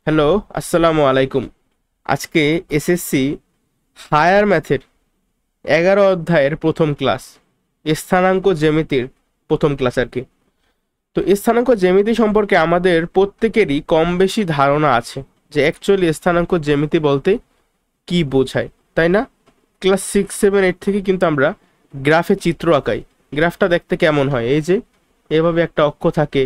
Hello, আসসালামু আলাইকুম। আজকে এসএসসি হায়ার ম্যাথের 11 অধ্যায়ের প্রথম ক্লাস, স্থানাঙ্ক জ্যামিতির প্রথম ক্লাস আর কি। তো স্থানাঙ্ক জ্যামিতি সম্পর্কে আমাদের প্রত্যেকেরই কম বেশি ধারণা আছে যে অ্যাকচুয়ালি স্থানাঙ্ক জ্যামিতি বলতে কি বোঝায়, তাই না? ক্লাস 6, 7, 8 থেকে কিন্তু আমরা গ্রাফে চিত্র আঁকাই। গ্রাফটা দেখতে কেমন হয়? এই যে এভাবে একটা অক্ষ থাকে,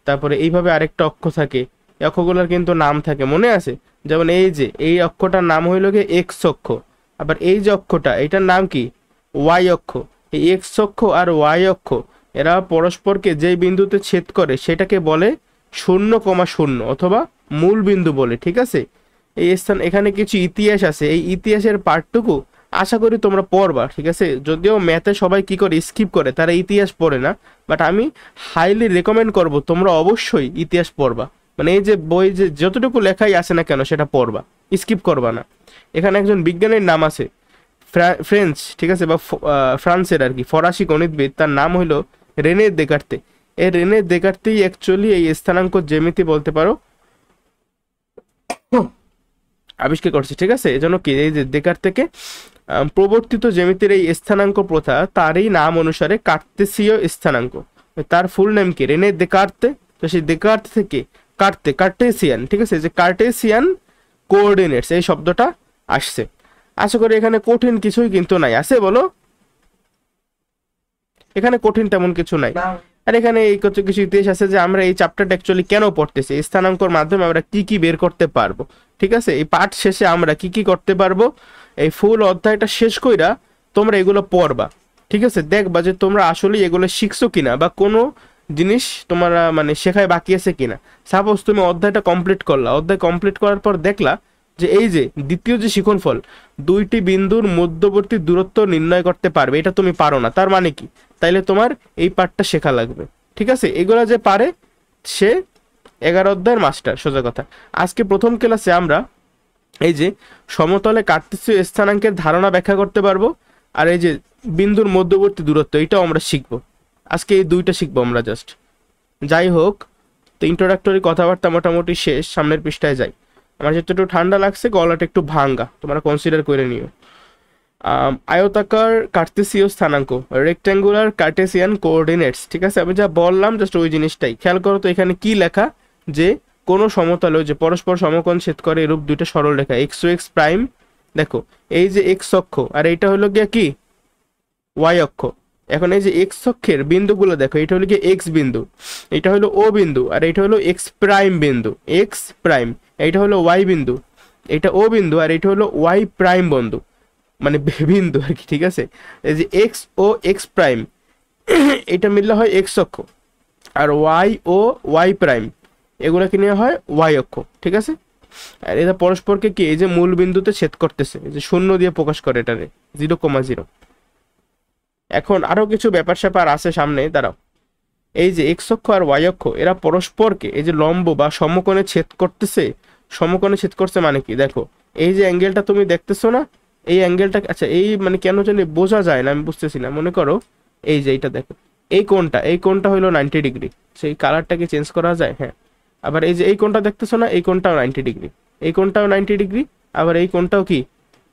তারপরে এইভাবে আরেকটা অক্ষ থাকে। এই অক্ষগুলোর কিন্তু নাম থাকে, মনে আছে? যেমন এই যে এই অক্ষটার নাম হইল গিয়ে এক্স অক্ষ। আবার এই যে অক্ষটা, এটার নাম কি? ওয়াই অক্ষ। এই এক্স অক্ষ আর ওয়াই অক্ষ এরা পরস্পরকে যেই বিন্দুতে ছেদ করে সেটাকে বলে 0,0 অথবা মূল বিন্দু বলে, ঠিক আছে? এই স্থান এখানে কিছু ইতিহাস আছে, এই ইতিহাসের পার্টটুকু আশা করি তোমরা পড়বা, ঠিক আছে? যদিও ম্যাথে সবাই কি করে, স্কিপ করে, তারা ইতিহাস পড়ে না। বাট আমি হাইলি রেকমেন্ড করব তোমরা অবশ্যই ইতিহাস পড়বা। মানে এই যে বই যে যতটুকু লেখাই আছে না কেন সেটা পড়বা, স্কিপ করবা না। এখানে একজন বিজ্ঞানীর নাম আছে, ফ্রেঞ্চ, ঠিক আছে, বা ফ্রান্সের আর কি, ফরাসি গণিতবিদ, তার নাম হলো রেনে দেকার্তে। এই রেনে দেকার্তেই অ্যাকচুয়ালি এই স্থানাঙ্ক জ্যামিতি বলতে পারো আবিষ্কার করছে, ঠিক আছে? এজন্য কি, এই যে দেকার্ত থেকে প্রবর্তিত জ্যামিতির এই স্থানাঙ্ক প্রথা, তারই নাম অনুসারে কার্তেসীয় স্থানাঙ্ক। তার ফুল নেম কি? Rene Descartes. তো সেই দেকার্ত থেকে কার্টেসিয়ান, ঠিক আছে, যে কার্টেসিয়ান কোঅর্ডিনেটস এই শব্দটা আসছে। আশা করি এখানে কঠিন কিছুই কিন্তু নাই, আছে বলো? এখানে কঠিন তেমন কিছু নাই। আর এখানে এই কত কিছু ইতিহাস আছে যে আমরা এই চ্যাপ্টারটা অ্যাকচুয়ালি কেন পড়তেছি, স্থানাঙ্কর মাধ্যমে আমরা কি কি বের করতে পারবো, ঠিক আছে? এই পাঠ শেষে আমরা কি কি করতে পারবো, এই ফুল অধ্যায়টা শেষ কইরা তোমরা এগুলো পড়বা, ঠিক আছে? দেখবা যে তোমরা আসলে এগুলো শিখছো কিনা, বা কোনো জিনিস তোমরা মানে শেখায় বাকি আছে কিনা। সাপোজ তুমি অধ্যায়টা কমপ্লিট করলা, অধ্যায় কমপ্লিট করার পর দেখলা যে এই যে দ্বিতীয় যে শিখনফল, দুইটি বিন্দুর মধ্যবর্তী দূরত্ব নির্ণয় করতে পারবে, এটা তুমি পারো না, তার মানে কি? তাইলে তোমার এই পার্টটা শেখা লাগবে, ঠিক আছে? এগুলা যে পারে সে 11 অধ্যায়ের মাস্টার, সোজা কথা। আজকে প্রথম ক্লাসে আমরা এই যে সমতলে কার্তেসীয় স্থানাঙ্কের ধারণা ব্যাখ্যা করতে পারবো, আর এই যে বিন্দুর মধ্যবর্তী দূরত্ব, এটাও আমরা শিখবো। আজকে এই দুইটা শিখবো আমরা জাস্ট। যাই হোক, তো ইন্ট্রোডাক্টরি কথাবার্তা মোটামুটি শেষ, সামনের পৃষ্ঠায় যাই। আমার যেহেতু একটু ঠান্ডা লাগছে, গলাটা একটু ভাঙ্গা, তোমরা কনসিডার করে নিও। আয়তাকার কার্তেসীয় স্থানাঙ্ক, রেক্ট্যাঙ্গুলার কার্টেসিয়ান কোঅর্ডিনেটস, ঠিক আছে? আমি যা বললাম জাস্ট ওই জিনিসটাই খেয়াল করো। তো এখানে কি লেখা, যে কোনো সমতলে যে পরস্পর সমকোণ ছেদ করে এরূপ দুইটা সরল রেখা এক্স ও এক্স প্রাইম, দেখো এই যে এক্স অক্ষ আর এইটা হলো গিয়া কি, ওয়াই অক্ষ। এখন এই যে এক্স অক্ষের বিন্দুগুলো দেখো, এটা হলো গিয়ে এক্স বিন্দু, এটা হলো ও বিন্দু, আর এটা হলো এক্স প্রাইম বিন্দু, এক্স প্রাইম। এইটা হলো ওয়াই বিন্দু, এটা ও বিন্দু, আর এটা হলো ওয়াই প্রাইম বন্ধু, মানে বিন্দু আর কি, ঠিক আছে? এই যে এক্স ও এক্স প্রাইম এটা মিললে হয় এক্স অক্ষ, আর ওয়াই ও ওয়াই প্রাইম এগুলোকে নিয়ে হয় ওয়াই অক্ষ, ঠিক আছে? আর এটা পরস্পরকে কি, এই যে মূল বিন্দুতে ছেদ করতেছে, এই যে 0 দিয়ে প্রকাশ করে এটারে, 0,0। এখন আরো কিছু ব্যাপার স্যাপার আছে সামনে, দাঁড়াও। এই যে এক্স অক্ষ আর ওয়াই অক্ষ এরা পরস্পরকে এই যে লম্ব বা সমকোণে ছেদ করতেছে। সমকোণে ছেদ করছে মানে কি, দেখো এই যে অ্যাঙ্গেলটা তুমি দেখতেছো না, এই অ্যাঙ্গেলটা, আচ্ছা এই মানে কেন জানি বোঝা যায় না, আমি বুঝতেছি না। মনে করো এই যে এইটা দেখো, এই কোণটা হলো 90 ডিগ্রি। সেই কালারটাকে চেঞ্জ করা যায়, হ্যাঁ। আবার এই যে এই কোণটা দেখতেছো না, এই কোণটাও 90 ডিগ্রি, এই কোণটাও 90 ডিগ্রি, আবার এই কোণটাও কি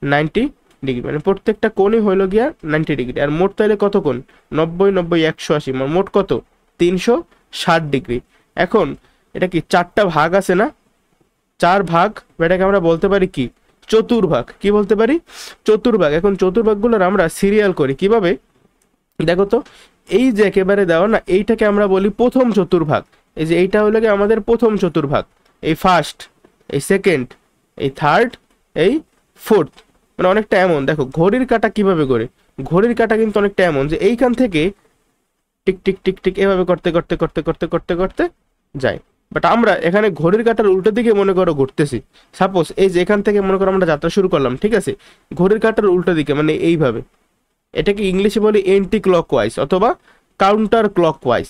90 ডিগ্রি। মানে প্রত্যেকটা কোণই হইলো গিয়া 90 ডিগ্রি। আর মোট তাইলে কত কোণ? 90, 90, 180, মোট কত? 360 ডিগ্রি। এখন এটা কি চারটা ভাগ আছে না, 4 ভাগ, এটাকে আমরা বলতে পারি কি, চতুর্ভাগ। কি বলতে পারি? চতুর্ভাগ। এখন চতুর্ভাগগুলোর আমরা সিরিয়াল করি কিভাবে, দেখো তো। এই যে একেবারে দেওয়া না, এইটাকে আমরা বলি প্রথম চতুর্ভাগ। এই যে এইটা হলো কি আমাদের প্রথম চতুর্ভাগ, এই ফার্স্ট, এই সেকেন্ড, এই থার্ড, এই ফোর্থ। মানে অনেকটা এমন, দেখো ঘড়ির কাঁটা কিভাবে করে, ঘড়ির কাঁটা কিন্তু অনেকটা এমন যে এইখান থেকে টিক টিক টিক টিক এভাবে করতে করতে করতে করতে করতে করতে যায়। বাট আমরা এখানে ঘড়ির কাঁটার উল্টো দিকে মনে করো ঘুরতেছি। সাপোজ এই যে এখান থেকে মনে করো আমরা যাত্রা শুরু করলাম, ঠিক আছে? ঘড়ির কাঁটার উল্টো দিকে মানে এইভাবে, এটাকে ইংলিশে বলি এন্টি ক্লকওয়াইজ অথবা কাউন্টার ক্লকওয়াইজ।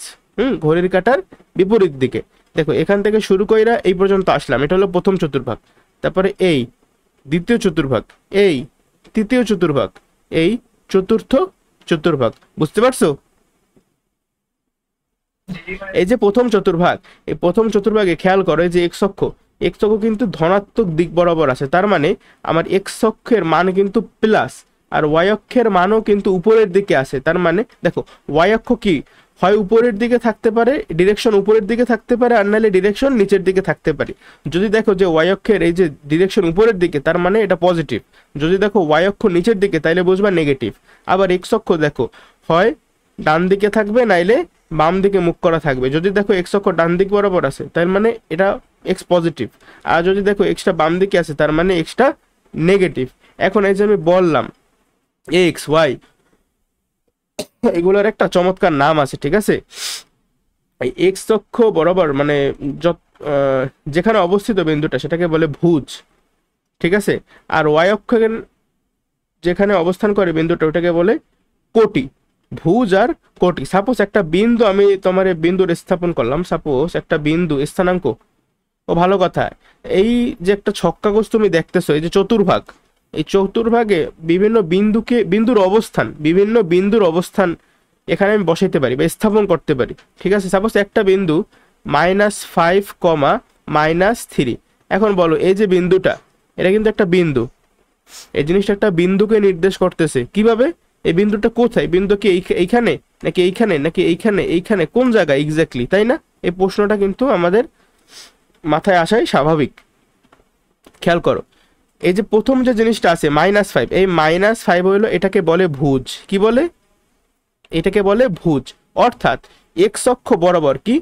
ঘড়ির কাঁটার বিপরীত দিকে। দেখো এখান থেকে শুরু কইরা এই পর্যন্ত আসলাম, এটা হলো প্রথম চতুর্ভাগ। তারপরে এই দ্বিতীয় চতুর্ভাগ, এই তৃতীয় চতুর্ভাগ, এই চতুর্থ চতুর্ভাগ। বুঝতে পারছো? এই যে প্রথম চতুর্ভাগ, এই প্রথম চতুর্ভাগে খেয়াল করো যে এক্স অক্ষ, এক্স অক্ষ কিন্তু ধনাত্মক দিক বরাবর আছে, তার মানে আমার এক্স অক্ষের মান কিন্তু প্লাস, আর ওয়াই অক্ষের মানও কিন্তু উপরের দিকে আছে। তার মানে দেখো ওয়াই অক্ষ কি হয় উপরের দিকে থাকতে পারে, ডিরেকশন উপরের দিকে থাকতে পারে, আর নাহলে ডিরেকশন নিচের দিকে থাকতে পারে। যদি দেখো যে ওয়াই অক্ষের এই যে ডিরেকশন উপরের দিকে, তার মানে এটা পজিটিভ। যদি দেখো ওয়াই অক্ষ নিচের দিকে, তাইলে বুঝবা নেগেটিভ। আবার এক্স অক্ষ দেখো হয় ডান দিকে থাকবে, নাইলে বাম দিকে মুখ করা থাকবে। যদি দেখো এক্স অক্ষ ডান দিক বরাবর আছে, তার মানে এটা এক্স পজিটিভ। আর যদি দেখো এক্সটা বাম দিকে আছে, তার মানে এক্সটা নেগেটিভ। এখন এই যে আমি বললাম এক্স ওয়াই, এগুলোর একটা চমৎকার নাম আছে, ঠিক আছে? এই এক্স অক্ষ বরাবর মানে যেখানে অবস্থিত বিন্দুটা সেটাকে বলে ভুজ, ঠিক আছে? আর ওয়াই অক্ষের যেখানে অবস্থান করে বিন্দুটা ওটাকে বলে কোটি। ভুজ আর কোটি। সাপোজ একটা বিন্দু আমি তোমার বিন্দুর স্থাপন করলাম, সাপোজ একটা বিন্দু স্থানাঙ্ক। ও ভালো কথা, এই যে একটা ছক্কাগোজ তুমি দেখতেছো, এই যে চতুর্ভাগ, এই চতুর্ভাগে বিভিন্ন বিন্দুর অবস্থান এখানে আমি বসাইতে পারি বা স্থাপন করতে পারি, ঠিক আছে? সাপোজ একটা বিন্দু -5, -3। এখন বলো এই যে বিন্দুটা, এটা কিন্তু একটা বিন্দু, এই জিনিসটা একটা বিন্দুকে নির্দেশ করতেছে। কিভাবে? এই বিন্দুটা কোথায়? বিন্দু কি এইখানে নাকি এইখানে নাকি এইখানে কোন জায়গায় এক্স্যাক্টলি, তাই না? এই প্রশ্নটা কিন্তু আমাদের মাথায় আসাই স্বাভাবিক। খেয়াল করো, এই যে প্রথম যে জিনিসটা আছে -5, এই -5 হইলো, এটাকে বলে ভুজ। কি বলে? এটাকে বলে ভুজ। অর্থাৎ এক্স অক্ষ বরাবর কি,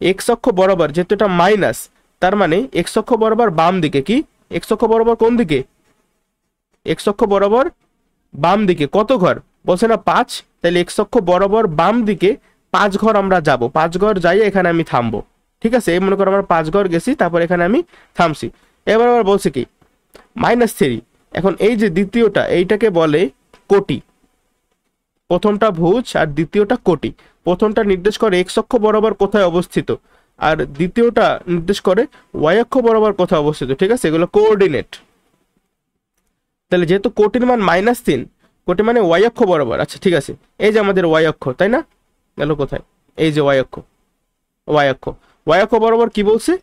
এক্স অক্ষ বরাবর যেহেতু এটা মাইনাস, তার মানে এক্স অক্ষ বরাবর বাম দিকে। কি এক্স অক্ষ বরাবর কোন দিকে? এক্স অক্ষ বরাবর বাম দিকে। কত ঘর বলছে না? 5। তাহলে এক্স অক্ষ বরাবর বাম দিকে 5 ঘর আমরা যাব। 5 ঘর যাই এখানে আমি থামবো, ঠিক আছে? এই মনে করো আমরা 5 ঘর গেছি, তারপর এখানে আমি থামছি। এবার আবার বলছে কি -3। এখন এই যে দ্বিতীয়টা, এইটাকে বলে কোটি। প্রথমটা ভুজ আর দ্বিতীয়টা কোটি। প্রথমটা নির্দেশ করে এক্স অক্ষ বরাবর কোথায় অবস্থিত, আর দ্বিতীয়টা নির্দেশ করে ওয়াই অক্ষ বরাবর কোথায় অবস্থিত, ঠিক আছে? এগুলো কোঅর্ডিনেট। তাহলে যেহেতু কোটির মান -3, কোটি মানে ওয়াই অক্ষ বরাবর। আচ্ছা ঠিক আছে, এই যে আমাদের ওয়াই অক্ষ, তাই না? গেল কোথায়? এই যে ওয়াই অক্ষ, ওয়াই অক্ষ বরাবর কি বলছে?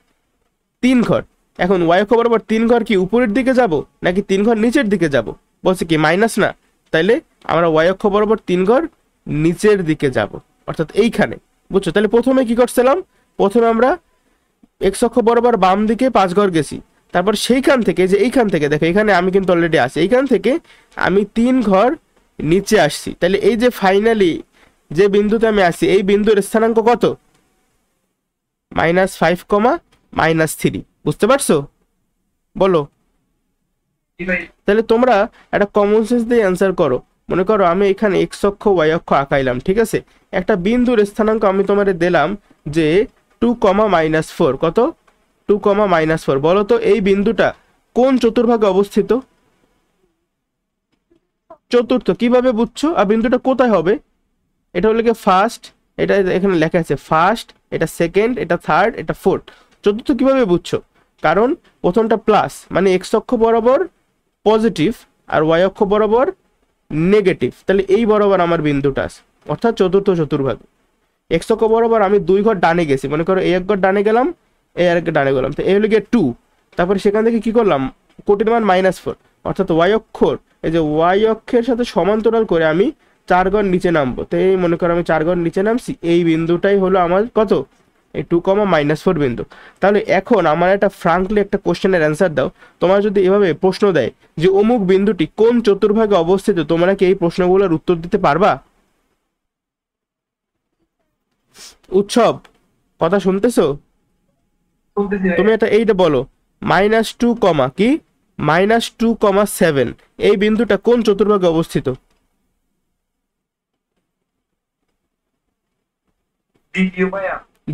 3 ঘর। এখন ওয়াই অক্ষ বরাবর 3 ঘর কি উপরের দিকে যাব নাকি 3 ঘর নিচের দিকে যাব? বলছে কি মাইনাস না, তাইলে আমরা ওয়াই অক্ষ বরাবর 3 ঘর নিচের দিকে যাব, অর্থাৎ এইখানে। বুঝছো? তাহলে প্রথমে কি করছিলাম? প্রথমে আমরা এক্স অক্ষ বরাবর বাম দিকে 5 ঘর গেছি, তারপর সেইখান থেকে, যে এইখান থেকে দেখো এখানে আমি কিন্তু অলরেডি আছি, এইখান থেকে আমি 3 ঘর নিচে আসছি। তাহলে এই যে ফাইনালি যে বিন্দুতে আমি আসছি, এই বিন্দুর স্থানাঙ্ক কত? -5, -3। বুঝতে পারছো? বলো। তাহলে তোমরা একটা কমন সেন্স দিয়ে অ্যান্সার করো। মনে করো আমি এখানে এক্স অক্ষ ওয়াই অক্ষ আঁকাইলাম, ঠিক আছে? একটা বিন্দুর স্থানাঙ্ক আমি তোমাদের দিলাম যে 2, -4। কত? 2, -4। বলো তো এই বিন্দুটা কোন চতুর্ভাগে অবস্থিত? চতুর্থ। কিভাবে বুঝছো? আর বিন্দুটা কোথায় হবে? এটা হলো কি ফার্স্ট, এটা এখানে লেখা আছে ফার্স্ট, এটা সেকেন্ড, এটা থার্ড, এটা ফোর্থ। চতুর্থ কিভাবে বুঝছো? কারণ প্রথমটা প্লাস, মানে এক্স অক্ষ বরাবর পজিটিভ আর ওয়াই অক্ষ বরাবর নেগেটিভ। তাহলে এই বরাবর আমার বিন্দুটা আছে, অর্থাৎ চতুর্থ চতুর্ভাগ। এক্স অক্ষ বরাবর আমি 2 ঘর ডানে গেছি, মনে করো এই 1 ঘর ডানে গেলাম, এই আর একটা ডানে গেলাম, তো এই হলো গিয়ে 2। তারপরে সেখান থেকে কি করলাম? কোটির মান -4, অর্থাৎ ওয়াই অক্ষর, এই যে ওয়াই অক্ষের সাথে সমান্তরাল করে আমি 4 ঘর নিচে নামবো। তো এই মনে করো আমি 4 ঘর নিচে নামছি, এই বিন্দুটাই হলো আমার কত? এই 2, -4 বিন্দু। তাহলে এখন আমার একটা ফ্রাঙ্কলি একটা কোশ্চেনের অ্যান্সার দাও। তোমার যদি এভাবে প্রশ্ন দেয় যে অমুক বিন্দুটি কোন চতুর্ভাগে অবস্থিত, তোমরা কি এই প্রশ্নগুলোর উত্তর দিতে পারবা? উৎসব, কথা শুনতেছো? তুমি এটা এইটা বলো, -2, কি -2, 7 এই বিন্দুটা কোন চতুর্ভাগে অবস্থিত?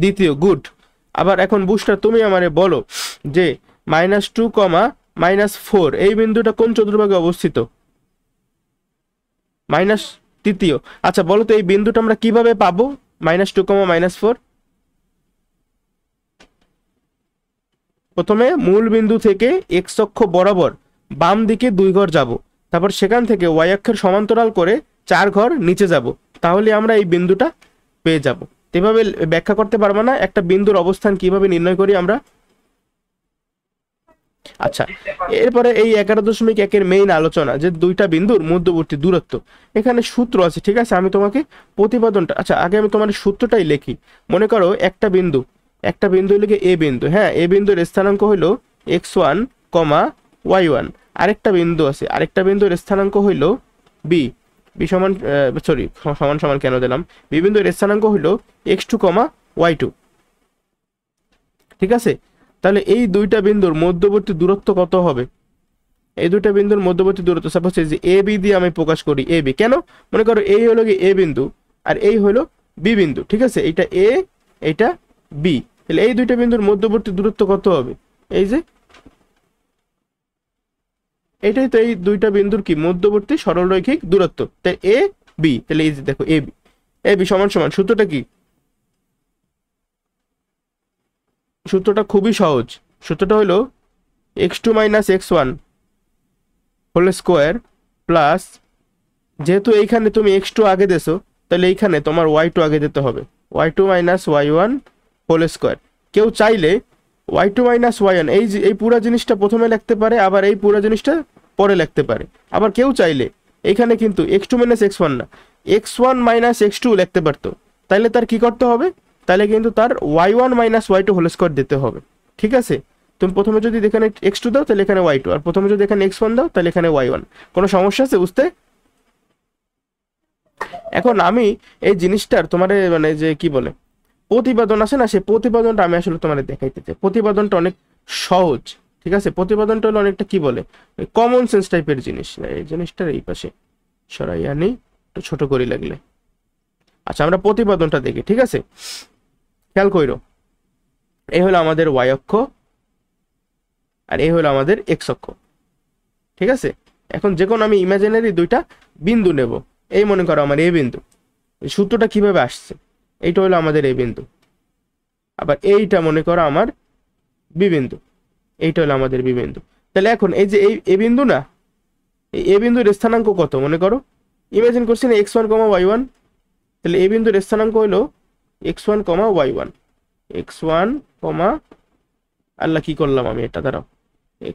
দ্বিতীয়। গুড। আবার এখন বুস্টার তুমি আমারে বলো যে -2, -4 এই বিন্দুটা কোন চতুর্ভাগে অবস্থিত? তৃতীয়। আচ্ছা বলো তো এই বিন্দুটা আমরা কিভাবে পাবো -2, -4? প্রথমে মূল বিন্দু থেকে এক্স অক্ষ বরাবর বাম দিকে 2 ঘর যাব, তারপর সেখান থেকে ওয়াই অক্ষের সমান্তরাল করে 4 ঘর নিচে যাব, তাহলে আমরা এই বিন্দুটা পেয়ে যাব। এভাবে ব্যাখ্যা করতে পারবো না একটা বিন্দুর অবস্থান কিভাবে নির্ণয় করি আমরা? আচ্ছা, এরপরে এই 11.1 মেইন আলোচনা যে দুইটা বিন্দুর মধ্যবর্তী দূরত্ব, এখানে সূত্র আছে, ঠিক আছে? আমি তোমাকে প্রতিপাদনটা, আচ্ছা আগে আমি তোমার সূত্রটাই লিখি। মনে করো একটা বিন্দু লিখে এ বিন্দু, হ্যাঁ, এ বিন্দুর স্থানাঙ্ক হইলো x1, y1। আরেকটা বিন্দু আছে, আরেকটা বিন্দুর স্থানাঙ্ক হইলো বি, বি সমান সরি সমান সমান কেন দিলাম, বি বিন্দুর স্থানাঙ্ক হইলো x2, y2, ঠিক আছে? তাহলে এই দুইটা বিন্দুর মধ্যবর্তী দূরত্ব কত হবে? এই দুইটা বিন্দুর মধ্যবর্তী দূরত্ব সাপোজ যে এ বি দিয়ে আমি প্রকাশ করি, এ বি। কেন? মনে করো এই হলো কি এ বিন্দু আর এই হলো বি বিন্দু, ঠিক আছে? এইটা এ, এইটা বি। তাহলে এই দুইটা বিন্দুর মধ্যবর্তী দূরত্ব কত হবে? এই যে এটাই তো এই দুইটা বিন্দুর কি মধ্যবর্তী সরলরৈখিক দূরত্ব। তাই এ বি, তাহলে এই যে দেখো এ বি, এ বি সমান সমান, সূত্রটা কি? সূত্রটা খুবই সহজ। সূত্রটা হলো x2 - x1 whole square plus, যেহেতু এইখানে তুমি x2 আগে দেছো, তাহলে এইখানে তোমার y2 আগে দিতে হবে, y2 - y1 হোল স্কোয়ার। কেউ চাইলে y2 - y1 এই পুরো জিনিসটা প্রথমে লিখতে পারে, আবার এই পুরো জিনিসটা পরে লিখতে পারে। আবার কেউ চাইলে এইখানে কিন্তু x2 - x1 না, x1 - x2 লিখতে পারতো। তাইলে তার কি করতে হবে? তাহলে কিন্তু তার y1 - y2 হোল স্কোয়ার দিতে হবে, ঠিক আছে? তুমি প্রথমে যদি এখানে x2 দাও তাহলে এখানে y2, আর প্রথমে যদি এখানে x1 দাও তাহলে এখানে y1। কোনো সমস্যা আছে বুঝতে? এখন আমি এই জিনিসটার তোমার মানে যে কি বলে প্রতিপাদন আছে না, সেই প্রতিপাদনটা আমি আসলে তোমার দেখাইতে চাই। প্রতিপাদনটা অনেক সহজ, ঠিক আছে? প্রতিপাদনটা হলো অনেকটা কি বলে কমন সেন্স টাইপের জিনিস। এই জিনিসটার এই পাশে সরাই আনি, একটু ছোট করি লাগলে। আচ্ছা, আমরা প্রতিপাদনটা দেখি, ঠিক আছে? খেয়াল কইরো, এই হলো আমাদের y অক্ষ আর এই হলো আমাদের x অক্ষ, ঠিক আছে? এখন যে কোনো আমি ইমাজিনারি দুইটা বিন্দু নেব। এই মনে করো আমার এ বিন্দু, সূত্রটা কিভাবে আসছে? এইটা হলো আমাদের এ বিন্দু, আবার এইটা মনে করো আমার বি বিন্দু, এইটা হলো আমাদের বি বিন্দু। তাহলে এখন এই যে এই এ বিন্দু না, এই এ বিন্দুর স্থানাঙ্ক কত মনে করো? ইমাজিন করছি না x1, y1। তাহলে এ বিন্দুর স্থানাঙ্ক হলো x1, y1, x1, আল্লাহ কি করলাম আমি, এটা দাঁড়াও,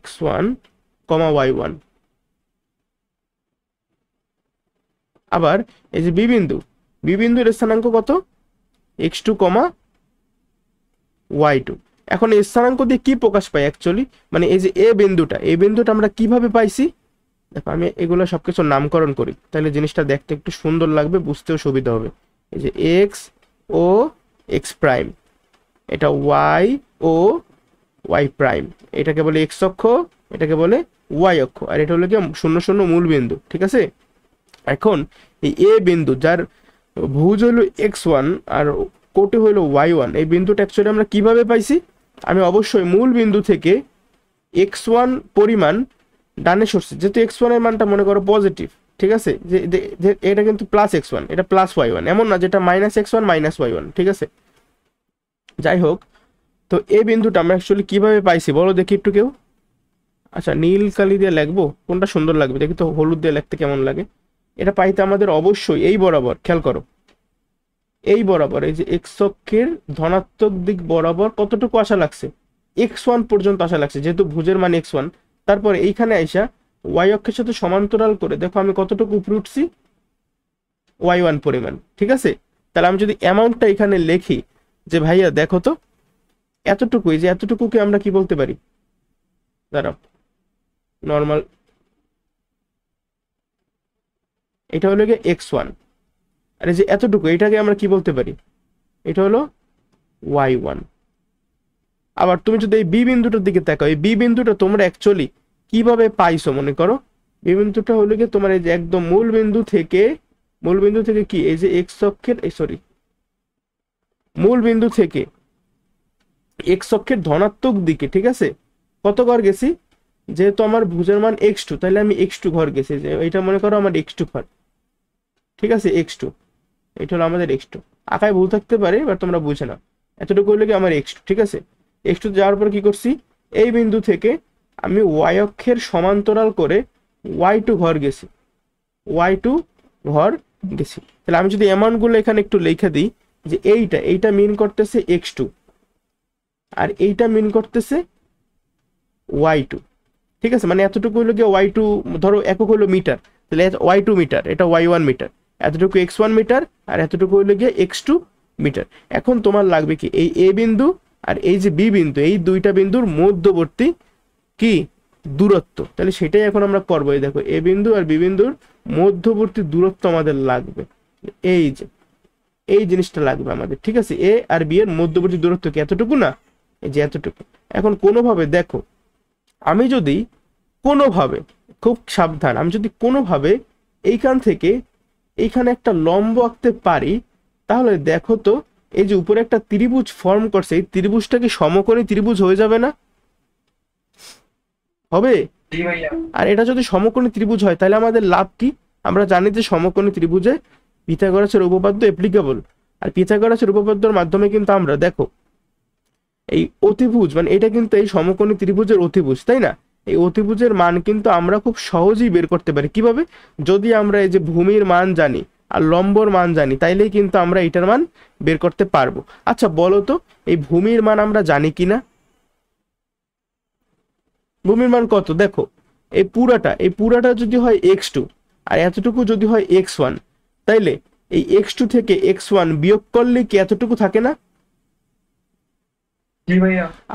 x1, y1। আবার এই যে বি বিন্দু, বি বিন্দুর স্থানাঙ্ক কত? x2, y2। এখন এই স্থানাঙ্ক দিয়ে কি প্রকাশ পাই অ্যাকচুয়ালি, মানে এই যে এই বিন্দুটা আমরা কিভাবে পাইছি? দেখো আমি এগুলো সবকিছু নামকরণ করি, তাহলে জিনিসটা দেখতে একটু সুন্দর লাগবে, বুঝতেও সুবিধা হবে। এই যে x ও x প্রাইম, এটা y ও y প্রাইম, এটাকে বলে x অক্ষ, এটাকে বলে y অক্ষ, আর এটা হলো কি 0, 0 মূল বিন্দু, ঠিক আছে? এখন এই এ বিন্দু যার ভুজ হলো x1 আর কোটে হলো y1, এই বিন্দুটা অ্যাকচুয়ালি আমরা কিভাবে পাইছি? আমি অবশ্যই মূল বিন্দু থেকে x1 পরিমাণ ডানে সরছে, যেহেতু x1 এর মানটা মনে করো পজিটিভ, ঠিক আছে? যে এটা কিন্তু প্লাস x1, এটা প্লাস y1, এমন না যেটা -x1 -y1, ঠিক আছে? যাই হোক, তো এই বিন্দুটা আমরা অ্যাকচুয়ালি কিভাবে পাইছি বলো দেখি একটু কেউ। আচ্ছা, নীল কালি দিয়ে লিখবো, কোনটা সুন্দর লাগবে দেখি তো, হলুদ দিয়ে লিখতে কেমন লাগে? এটা পাইতে আমাদের অবশ্যই এই বরাবর, খেয়াল করো, এই বরাবর, এই যে এক্স অক্ষের ধনাত্মক দিক বরাবর কতটুকু আসা লাগছে? x1 পর্যন্ত আসা লাগছে, যেহেতু ভুজের মান x1। তারপরে এইখানে আইসা y অক্ষের সাথে সমান্তরাল করে দেখো আমি কতটুকু উপরে উঠছি, y1 পরিমাণ, ঠিক আছে? তাহলে আমি যদি অ্যামাউন্টটা এখানে লিখি যে ভাইয়া দেখো তো এতটুকুই, যে এতটুকুকে আমরা কি বলতে পারি? দাঁড়াও, নর্মাল, এটা হলো গিয়ে x1, আর এই যে এতটুকু এটাকে আমরা কি বলতে পারি? এটা হলো y1। আবার তুমি যদি এই বি বিন্দুটার দিকে তাকাও, এই বি বিন্দুটা তোমরা অ্যাকচুয়ালি কিভাবে পাইছো মনে করো? বি বিন্দুটা হলো গিয়ে তোমার এই যে একদম মূল বিন্দু থেকে কি এই যে এক্স অক্ষের মূল বিন্দু থেকে এক্স অক্ষের ধনাত্মক দিকে, ঠিক আছে? কত ঘর গেছি? যেহেতু আমার ভুজের মান x2, তাহলে আমি x2 ঘর গেছি, যে এটা মনে করো আমার x2 ঘর, ঠিক আছে? x2, এটা হলো আমাদের x2। আঁকায় ভুল থাকতে পারে, এবার তোমরা বুঝে নাও। এতটুকু হলো কি আমার x2, ঠিক আছে? x2 যাওয়ার পর কি করছি? এই বিন্দু থেকে আমি y অক্ষের সমান্তরাল করে y2 ঘর গেছি, y2 ঘর গেছি। তাহলে আমি যদি অ্যামাউন্টগুলো এখানে একটু লিখে দিই, যে এইটা মিন করতেছে x2 আর এইটা মিন করতেছে y2, ঠিক আছে, মানে এতটুকু হলো গিয়ে ওয়াই টু, ধরো একক হলো মিটার, তাহলে ওয়াই টু মিটার, এটা ওয়াই ওয়ান মিটার, এতটুকু এক্স ওয়ান মিটার, আর এতটুকু হলো গিয়ে এক্স টু মিটার। এখন তোমার লাগবে কি এই এ বিন্দু আর এই যে বি বিন্দু, এই দুইটা বিন্দুর মধ্যবর্তী কি দূরত্ব, তাহলে সেটাই এখন আমরা করবো। এই দেখো এ বিন্দু আর বি বিন্দুর মধ্যবর্তী দূরত্ব আমাদের লাগবে, এই যে এই জিনিসটা লাগবে আমাদের, ঠিক আছে। এ আর বি এর মধ্যবর্তী দূরত্ব কি এতটুকু না, এই যে এতটুকু। এখন কোনোভাবে দেখো, আমি যদি কোনোভাবে, খুব সাবধান, আমি যদি কোনোভাবে এইখান থেকে এইখানে একটা লম্ব আঁকতে পারি, তাহলে দেখো তো এই যে উপরে একটা ত্রিভুজ ফর্ম করছে, এই ত্রিভুজটা কি সমকোণী ত্রিভুজ হয়ে যাবে না? হবে। আর এটা যদি সমকোণী ত্রিভুজ হয় তাহলে আমাদের লাভ কি? আমরা জানি যে সমকোণী ত্রিভুজে পিথাগোরাসের উপপাদ্য অ্যাপ্লিকেবল, আর পিথাগোরাসের উপপাদ্যের মাধ্যমে কিন্তু আমরা দেখো এই অতিভুজ, মানে এটা কিন্তু এই সমকোণী ত্রিভুজের অতিভুজ, তাই না? এই অতিভুজের মান কিন্তু আমরা খুব সহজেই বের করতে পারি। কিভাবে? যদি আমরা এই যে ভূমির মান জানি আর লম্বর মান জানি, তাইলেই কিন্তু আমরা এটার মান বের করতে পারবো। আচ্ছা বলো তো, এই ভূমির মান আমরা জানি কিনা? ভূমির মান কত? দেখো এই পুরাটা যদি হয় এক্স টু, আর এতটুকু যদি হয় এক্স ওয়ান, তাইলে এই এক্স টু থেকে এক্স ওয়ান বিয়োগ করলে কি এতটুকু থাকে না?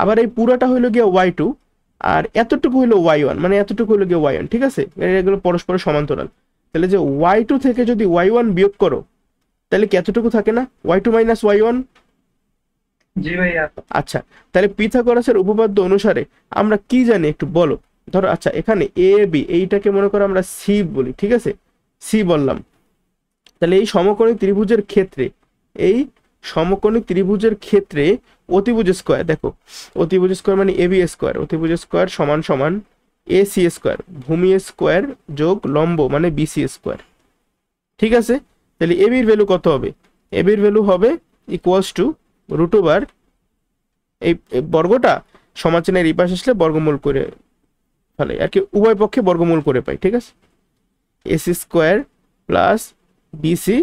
আবার এই পুরাটা হইলো গিয়ে ওয়াই টু, আর এতটুকু হইলো ওয়াই ওয়ান, মানে এতটুকু হইলো গিয়ে ওয়াই ওয়ান, ঠিক আছে, এগুলো পরস্পর সমান্তরাল। তাহলে যে ওয়াই টু থেকে যদি ওয়াই ওয়ান বিয়োগ করো, তাহলে কি এতটুকু থাকে না? Y two minus Y one. জি ভাইয়া। আচ্ছা, তাহলে পিথাগোরাসের উপপাদ্য অনুসারে আমরা কি জানি একটু বলো। ধরো আচ্ছা, এখানে এ বি, এইটাকে মনে করো আমরা সি বলি, ঠিক আছে, সি বললাম। তাহলে এই সমকোণী ত্রিভুজের ক্ষেত্রে, এই সমকোণী ত্রিভুজের ক্ষেত্রে অতিভুজ স্কোয়ার, দেখো অতিভুজ স্কোয়ার মানে এ বি স্কোয়ার, অতিভুজ স্কোয়ার সমান সমান এ সি স্কোয়ার, ভূমি স্কোয়ার যোগ লম্ব মানে বিসি স্কোয়ার, ঠিক আছে। তাহলে এ বির ভ্যালু কত হবে? এ বির ভ্যালু হবে ইকুয়ালস টু রুট ওভার, এই বর্গটা সমানচিহ্নের এই পাশে আসলে বর্গমূল করে ফেলে আর কি, উভয় পক্ষে বর্গমূল করে পাই, ঠিক আছে। AC square plus BC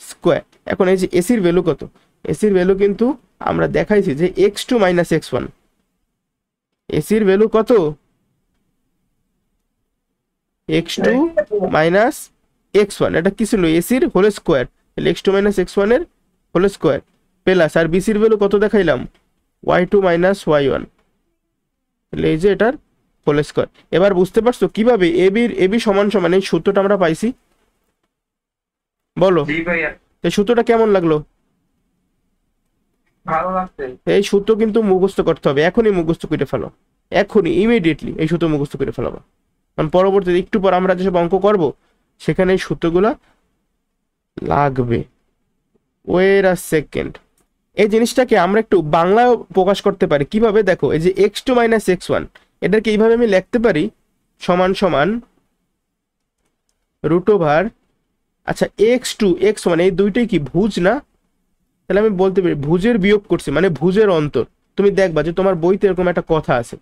square. এখন এই যে এসির ভ্যালু কত? এসির ভ্যালু কিন্তু আমরা দেখাইছি যে x two minus x one. এসির ভ্যালু কত? X two minus x one, এটা কি ছিল? এসির হোল স্কোয়ার, তাহলে এক্স টু মাইনাস এক্স ওয়ানের হোল স্কোয়ার প্লাস, আর বিসির ভ্যালু কত দেখাইলাম? Y two minus Y one, তাহলে এই যে এটার হোল স্কোয়ার। এবার বুঝতে পারছো কিভাবে এবি সমান সমান এই সূত্রটা আমরা পাইছি? বলো এই সূত্রটা কেমন লাগলো? ভালো লাগছে। এই সূত্র কিন্তু মুখস্থ করতে হবে, এখনই মুখস্থ করে ফেলো, এখনই ইমিডিয়েটলি এই সূত্র মুখস্থ করে ফেলাবো, কারণ পরবর্তীতে একটু পর আমরা যেসব অঙ্ক করব সেখানে এই সূত্রগুলা লাগবে। ওয়েট আ সেকেন্ড, এই জিনিসটাকে আমরা একটু বাংলায় প্রকাশ করতে পারি কিভাবে? দেখো এই যে x two minus x one, এটাকে এইভাবে আমি লিখতে পারি সমান সমান রুট ওভার, আচ্ছা এক্স টু এক্স ওয়ান, এই দুইটাই কি ভুজ না? তাহলে আমি বলতে পারি ভুজের বিয়োগ করছি মানে ভুজের অন্তর। তুমি দেখবা যে তোমার বইতে এরকম একটা কথা আছে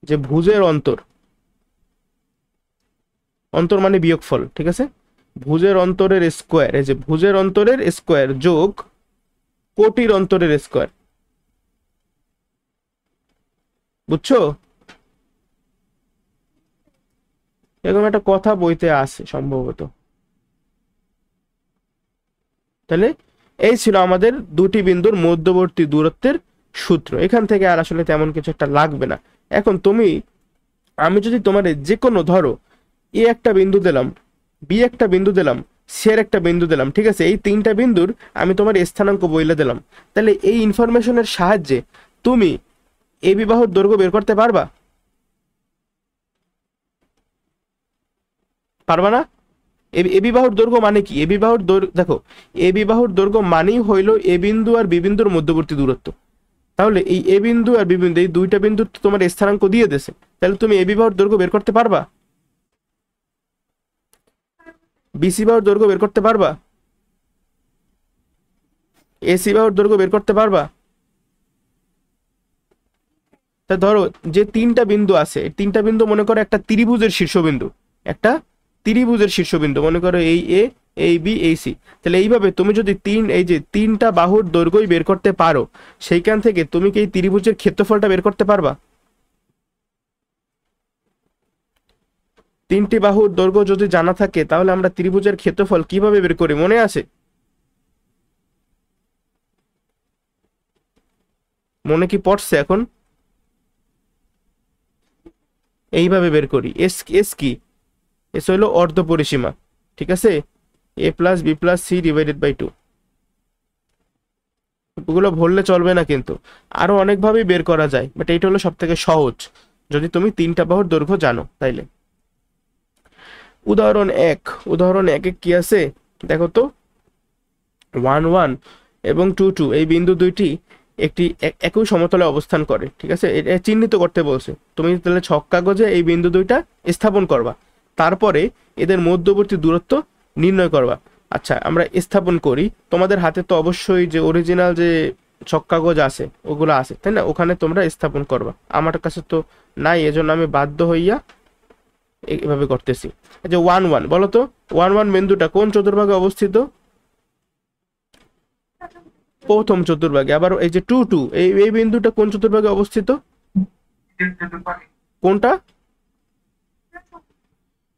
যে ভুজের অন্তর, অন্তর মানে বিয়োগফল, ঠিক আছে। ভুজের অন্তরের স্কোয়ার, এই যে ভুজের অন্তরের স্কোয়ার যোগ কোটির অন্তরের স্কোয়ার, বুঝছো? এরকম একটা কথা বইতে আছে সম্ভবত। তাহলে এই ছিল আমাদের দুটি বিন্দুর মধ্যবর্তী দূরত্বের সূত্র। এখান থেকে আর আসলে তেমন কিছু একটা লাগবে না। এখন আমি যদি তোমার যে কোনো ধরো এ একটা বিন্দু দিলাম, বি একটা বিন্দু দিলাম, সি এর একটা বিন্দু দিলাম, ঠিক আছে, এই তিনটা বিন্দুর আমি তোমার স্থানাঙ্ক বইলে দিলাম, তাহলে এই ইনফরমেশনের সাহায্যে তুমি এ বি বাহুর দৈর্ঘ্য বের করতে পারবা? পারবা না? এবি বাহুর দৈর্ঘ্য মানে কি? এবি বাহুর দৈর্ঘ্য দেখো, এবি বাহুর দৈর্ঘ্য মানেই হইলো এ বিন্দু আর বি বিন্দুর মধ্যবর্তী দূরত্ব। তাহলে এই এ বিন্দু আর বি বিন্দু এই দুইটা বিন্দু তোমার স্থানাঙ্ক দিয়ে দেছে, তাহলে তুমি এবি বাহুর দৈর্ঘ্য বের করতে পারবা? বিসি বাহুর দৈর্ঘ্য বের করতে পারবা? এসি বাহুর দৈর্ঘ্য বের করতে পারবা? তা ধরো যে তিনটা বিন্দু আছে, তিনটা বিন্দু মনে করো একটা ত্রিভুজের শীর্ষবিন্দু, একটা ত্রিভুজের শীর্ষবিন্দু মনে করো এই এ, এই বি, এই সি। তাহলে এইভাবে তুমি যদি এই যে তিনটা বাহুর দৈর্ঘ্যই বের করতে পারো, সেইখান থেকে তুমি কি এই ত্রিভুজের ক্ষেত্রফলটা বের করতে পারবা? তিনটি বাহুর দৈর্ঘ্য যদি জানা থাকে তাহলে আমরা ত্রিভুজের ক্ষেত্রফল কিভাবে বের করি, মনে আছে? মনে কি পড়ছে এখন? এইভাবে বের করি। এস এস কি? এস হইল অর্ধ পরিসীমা, ঠিক আছে? a plus b plus c divided by 2। ওগুলো ভরলে চলবে না, কিন্তু আরো অনেকভাবেই বের করা যায়, বাট এইটা হলো সব থেকে সহজ যদি তুমি তিনটা বাহুর দৈর্ঘ্য জানো তাইলে। উদাহরণ 1 কি আছে দেখো তো। 1 1 এবং 2 2 এই বিন্দু দুইটি একটি একই সমতলে অবস্থান করে, ঠিক আছে? এটা চিহ্নিত করতে বলছে। তুমি তাহলে ছক কাগজে এই বিন্দু দুইটা স্থাপন করবা, তারপরে এদের মধ্যবর্তী দূরত্ব নির্ণয় করবা। আচ্ছা, আমরা স্থাপন করি। তোমাদের হাতে তো অবশ্যই যে অরিজিনাল যে ছক কাগজ আছে ওগুলো আছে, তাই না? ওখানে তোমরা স্থাপন করবা। আমার কাছে তো নাই, এজন্য আমি বাধ্য হইয়া এইভাবে করতেছি। এই যে 1 1, বলো তো 1 1 বিন্দুটা কোন চতুর্ভাগে অবস্থিত? প্রথম চতুর্ভাগে। আবার এই যে 2 2 এই বিন্দুটা কোন চতুর্ভাগে অবস্থিত? কোনটা?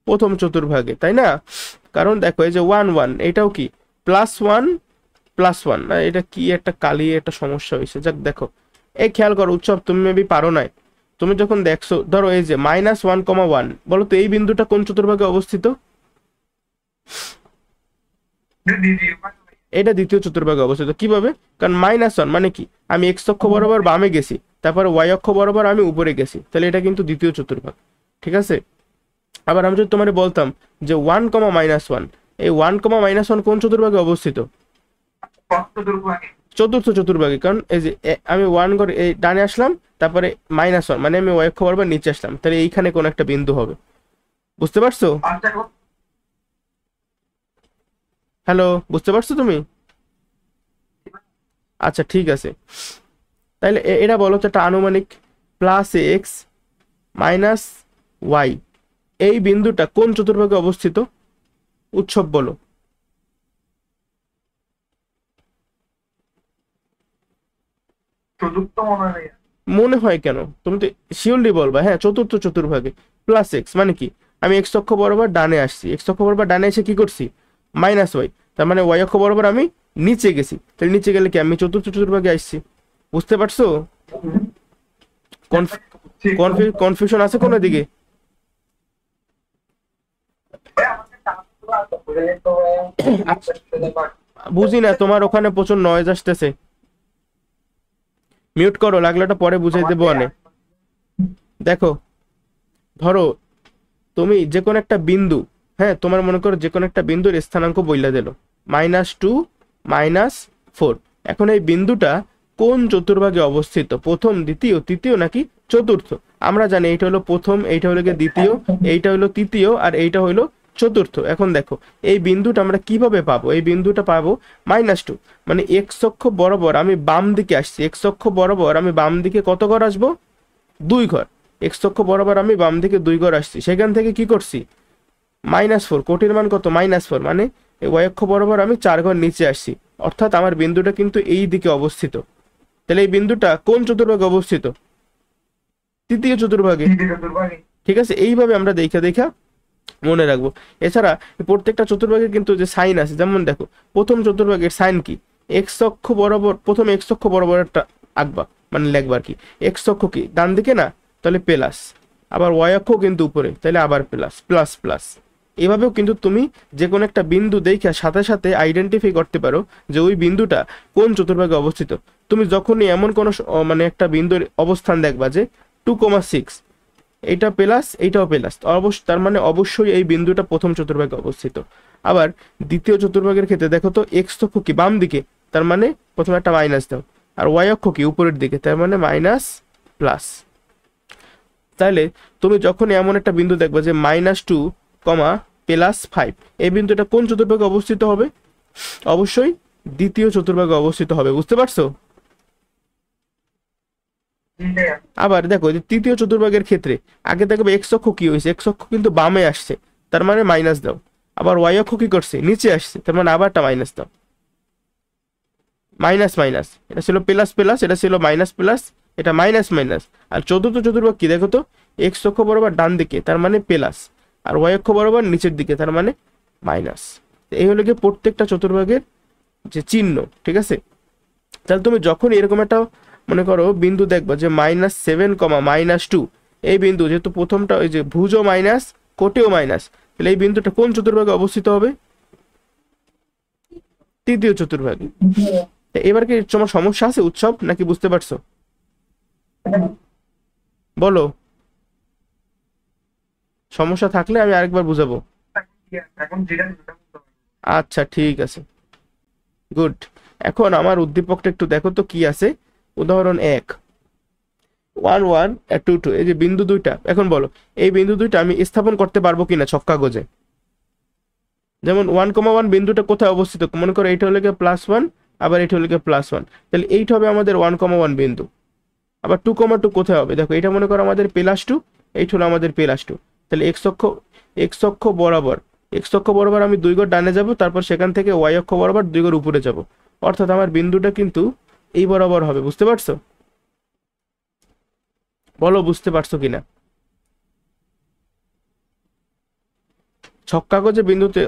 প্রথম চতুর্ভাগে, তাই না? কারণ দেখো এই যে 1 1 এটাও কি +1 +1 না? এটা কি একটা কালি একটা সমস্যা হয়েছে। যাক, দেখো এই খেয়াল করো উৎসব, তুমি মেবি পারো নাই। তুমি যখন দেখছো, ধরো এই যে -1, 1, বলো তো এই বিন্দুটা কোন চতুর্ভাগে অবস্থিত? এটা দ্বিতীয় চতুর্ভাগে অবস্থিত। কিভাবে? কারণ -1 মানে কি, আমি x অক্ষ বরাবর বামে গেছি, তারপরে y অক্ষ বরাবর আমি উপরে গেছি, তাহলে এটা কিন্তু দ্বিতীয় চতুর্ভাগ, ঠিক আছে? আবার আমি যদি তোমার বলতাম যে 1, -1, এই 1, -1 কোন চতুর্ভাগে অবস্থিত? চতুর্থ চতুর্ভাগে। কারণ এই যে আমি 1 করে এই ডানে আসলাম, তারপরে -1 মানে আমি y অক্ষ বরাবর নিচে আসলাম, তাহলে এইখানে কোন একটা বিন্দু হবে। বুঝতে পারছো? হ্যালো, বুঝতে পারছো তুমি? আচ্ছা, ঠিক আছে। তাহলে এটা বলো তো একটা আনুমানিক +x - y এই বিন্দুটা কোন চতুর্ভাগে অবস্থিত? উৎসব বলো। মনে হয় কেন? তুমি তো শিওরলি বলবা হ্যাঁ চতুর্থ চতুর্ভাগে। +x মানে কি, আমি x অক্ষ বরাবর ডানে আসছি, x অক্ষ বরাবর ডানে এসে কি করছি? -y, তার মানে y অক্ষ বরাবর আমি নিচে গেছি, তাহলে নিচে গেলে কি আমি চতুর্থ চতুর্ভাগে আসছি। বুঝতে পারছো? কনফিউশন আছে কোনো দিকে? বুঝি না, তোমার ওখানে প্রচুর নয়েজ আসতেছে। মিউট করো, লাগলে ওটা পরে বুঝাই দেবো। অনেক দেখো, ধরো তুমি যে কোনো একটা বিন্দু, হ্যাঁ তোমার মনে করো যে কোনো একটা বিন্দুর স্থানাঙ্ক বইলা দিল -2 -4। এখন এই বিন্দুটা কোন চতুর্ভাগে অবস্থিত? প্রথম, দ্বিতীয়, তৃতীয় নাকি চতুর্থ? আমরা জানি এইটা হলো প্রথম, এইটা হলো দ্বিতীয়, এইটা হলো তৃতীয়, আর এইটা হলো চতুর্থ। এখন দেখো এই বিন্দুটা আমরা কিভাবে পাবো? এই বিন্দুটা পাবো -2 মানে x অক্ষ বরাবর আমি বাম দিকে আসছি, x অক্ষ বরাবর আমি বাম দিকে কত ঘর আসবো? 2 ঘর। x অক্ষ বরাবর আমি বাম দিকে 2 ঘর আসছি, সেখান থেকে কি করছি? -4। কোটির মান কত? -4 মানে y অক্ষ বরাবর আমি 4 ঘর নিচে আসছি, অর্থাৎ আমার বিন্দুটা কিন্তু এই দিকে অবস্থিত। তাহলে এই বিন্দুটা কোন চতুর্ভাগে অবস্থিত? তৃতীয় চতুর্ভাগে, ঠিক আছে? এইভাবে আমরা দেখা মনে রাখবো। এছাড়া প্রত্যেকটা চতুর্ভাগে কিন্তু যে সাইন আছে, যেমন দেখো প্রথম চতুর্ভাগের সাইন কি, x অক্ষ বরাবর, প্রথম x অক্ষ বরাবর একটা আঁকবা, মানে লিখবার কি, x অক্ষ কি ডান দিকে না, তাহলে প্লাস, আবার y অক্ষ কিন্তু উপরে, তাহলে আবার প্লাস প্লাস প্লাস। এভাবেও কিন্তু তুমি যে কোনো একটা বিন্দু দেখে সাথে সাথে আইডেন্টিফাই করতে পারো যে ওই বিন্দুটা কোন চতুর্ভাগে অবস্থিত। তুমি যখনই এমন কোনো মানে একটা বিন্দুর অবস্থান দেখবা যে 2,6, এইটা প্লাস এইটাও প্লাস, তার মানে অবশ্যই এই বিন্দুটা প্রথম চতুর্ভাগে অবস্থিত। আবার দ্বিতীয় চতুর্ভাগের ক্ষেত্রে দেখো তো x অক্ষ কি বাম দিকে, তার মানে প্রথমে একটা মাইনাস দাও, আর y অক্ষ কি উপরের দিকে, তার মানে মাইনাস প্লাস। তাহলে তুমি যখন এমন একটা বিন্দু দেখবে যে -2, +5, এই বিন্দুটা কোন চতুর্ভাগে অবস্থিত হবে? অবশ্যই দ্বিতীয় চতুর্ভাগে অবস্থিত হবে। বুঝতে পারছো? আবার দেখো যে তৃতীয় চতুর্ভাগের ক্ষেত্রে আগে দেখবে x অক্ষ কি হয়েছে, x অক্ষ কিন্তু বামে আসছে, তার মানে মাইনাস দাও। আবার y অক্ষ কি করছে, নিচে আসছে, তার মানে আবার একটা মাইনাস দাও। মাইনাস মাইনাস, এটা ছিল প্লাস প্লাস, এটা ছিল মাইনাস প্লাস, এটা মাইনাস মাইনাস। আর চতুর্থ চতুর্ভাগ কি দেখো তো, x অক্ষ বরাবর ডান দিকে, তার মানে প্লাস, আর ওয়াই অক্ষ বরাবর নিচের দিকে, তার মানে মাইনাস। এই হলো গিয়ে প্রত্যেকটা চতুর্ভাগের যে চিহ্ন, ঠিক আছে। তাহলে তুমি যখন এরকম একটা মনে করো বিন্দু দেখবা যে -7, -2, এই বিন্দু যেহেতু প্রথমটা ওই যে ভুজও মাইনাস কোটেও মাইনাস, তাহলে এই বিন্দুটা কোন চতুর্ভাগে অবস্থিত হবে? তৃতীয় চতুর্ভাগে। এবার কি তোমার সমস্যা আছে উৎসব, নাকি বুঝতে পারছো? বলো, সমস্যা থাকলে আমি আরেকবার বুঝাবো। এখন যেটা সেটা বলতে পারবো। আচ্ছা ঠিক আছে, গুড। এখন আমার উদ্দীপকটা একটু দেখো তো কি আছে। উদাহরণ 1, 1 1 আর 2 2, এই যে বিন্দু দুইটা, এখন বলো এই বিন্দু দুইটা আমি স্থাপন করতে পারবো কিনা ছক কাগজে। যেমন 1,1 বিন্দুটা কোথায় অবস্থিত, মনে করো এইটা হলো গিয়ে +1, আবার এইটা হলো গিয়ে +1, তাহলে এইটা হবে আমাদের 1,1 বিন্দু। আবার 2,2 কোথায় হবে, দেখো এটা মনে করো আমাদের +2, এইটা হলো আমাদের +2, তাহলে এক্স অক্ষ বরাবর আমি 2 ঘর ডানে যাব, তারপর সেখান থেকে ওয়াই অক্ষ বরাবর 2 ঘর উপরে যাব, অর্থাৎ আমার বিন্দুটা কিন্তু এই বরাবর হবে। বুঝতে পারছো? বলো বুঝতে পারছো কিনা। ছক কাগজে বিন্দুতে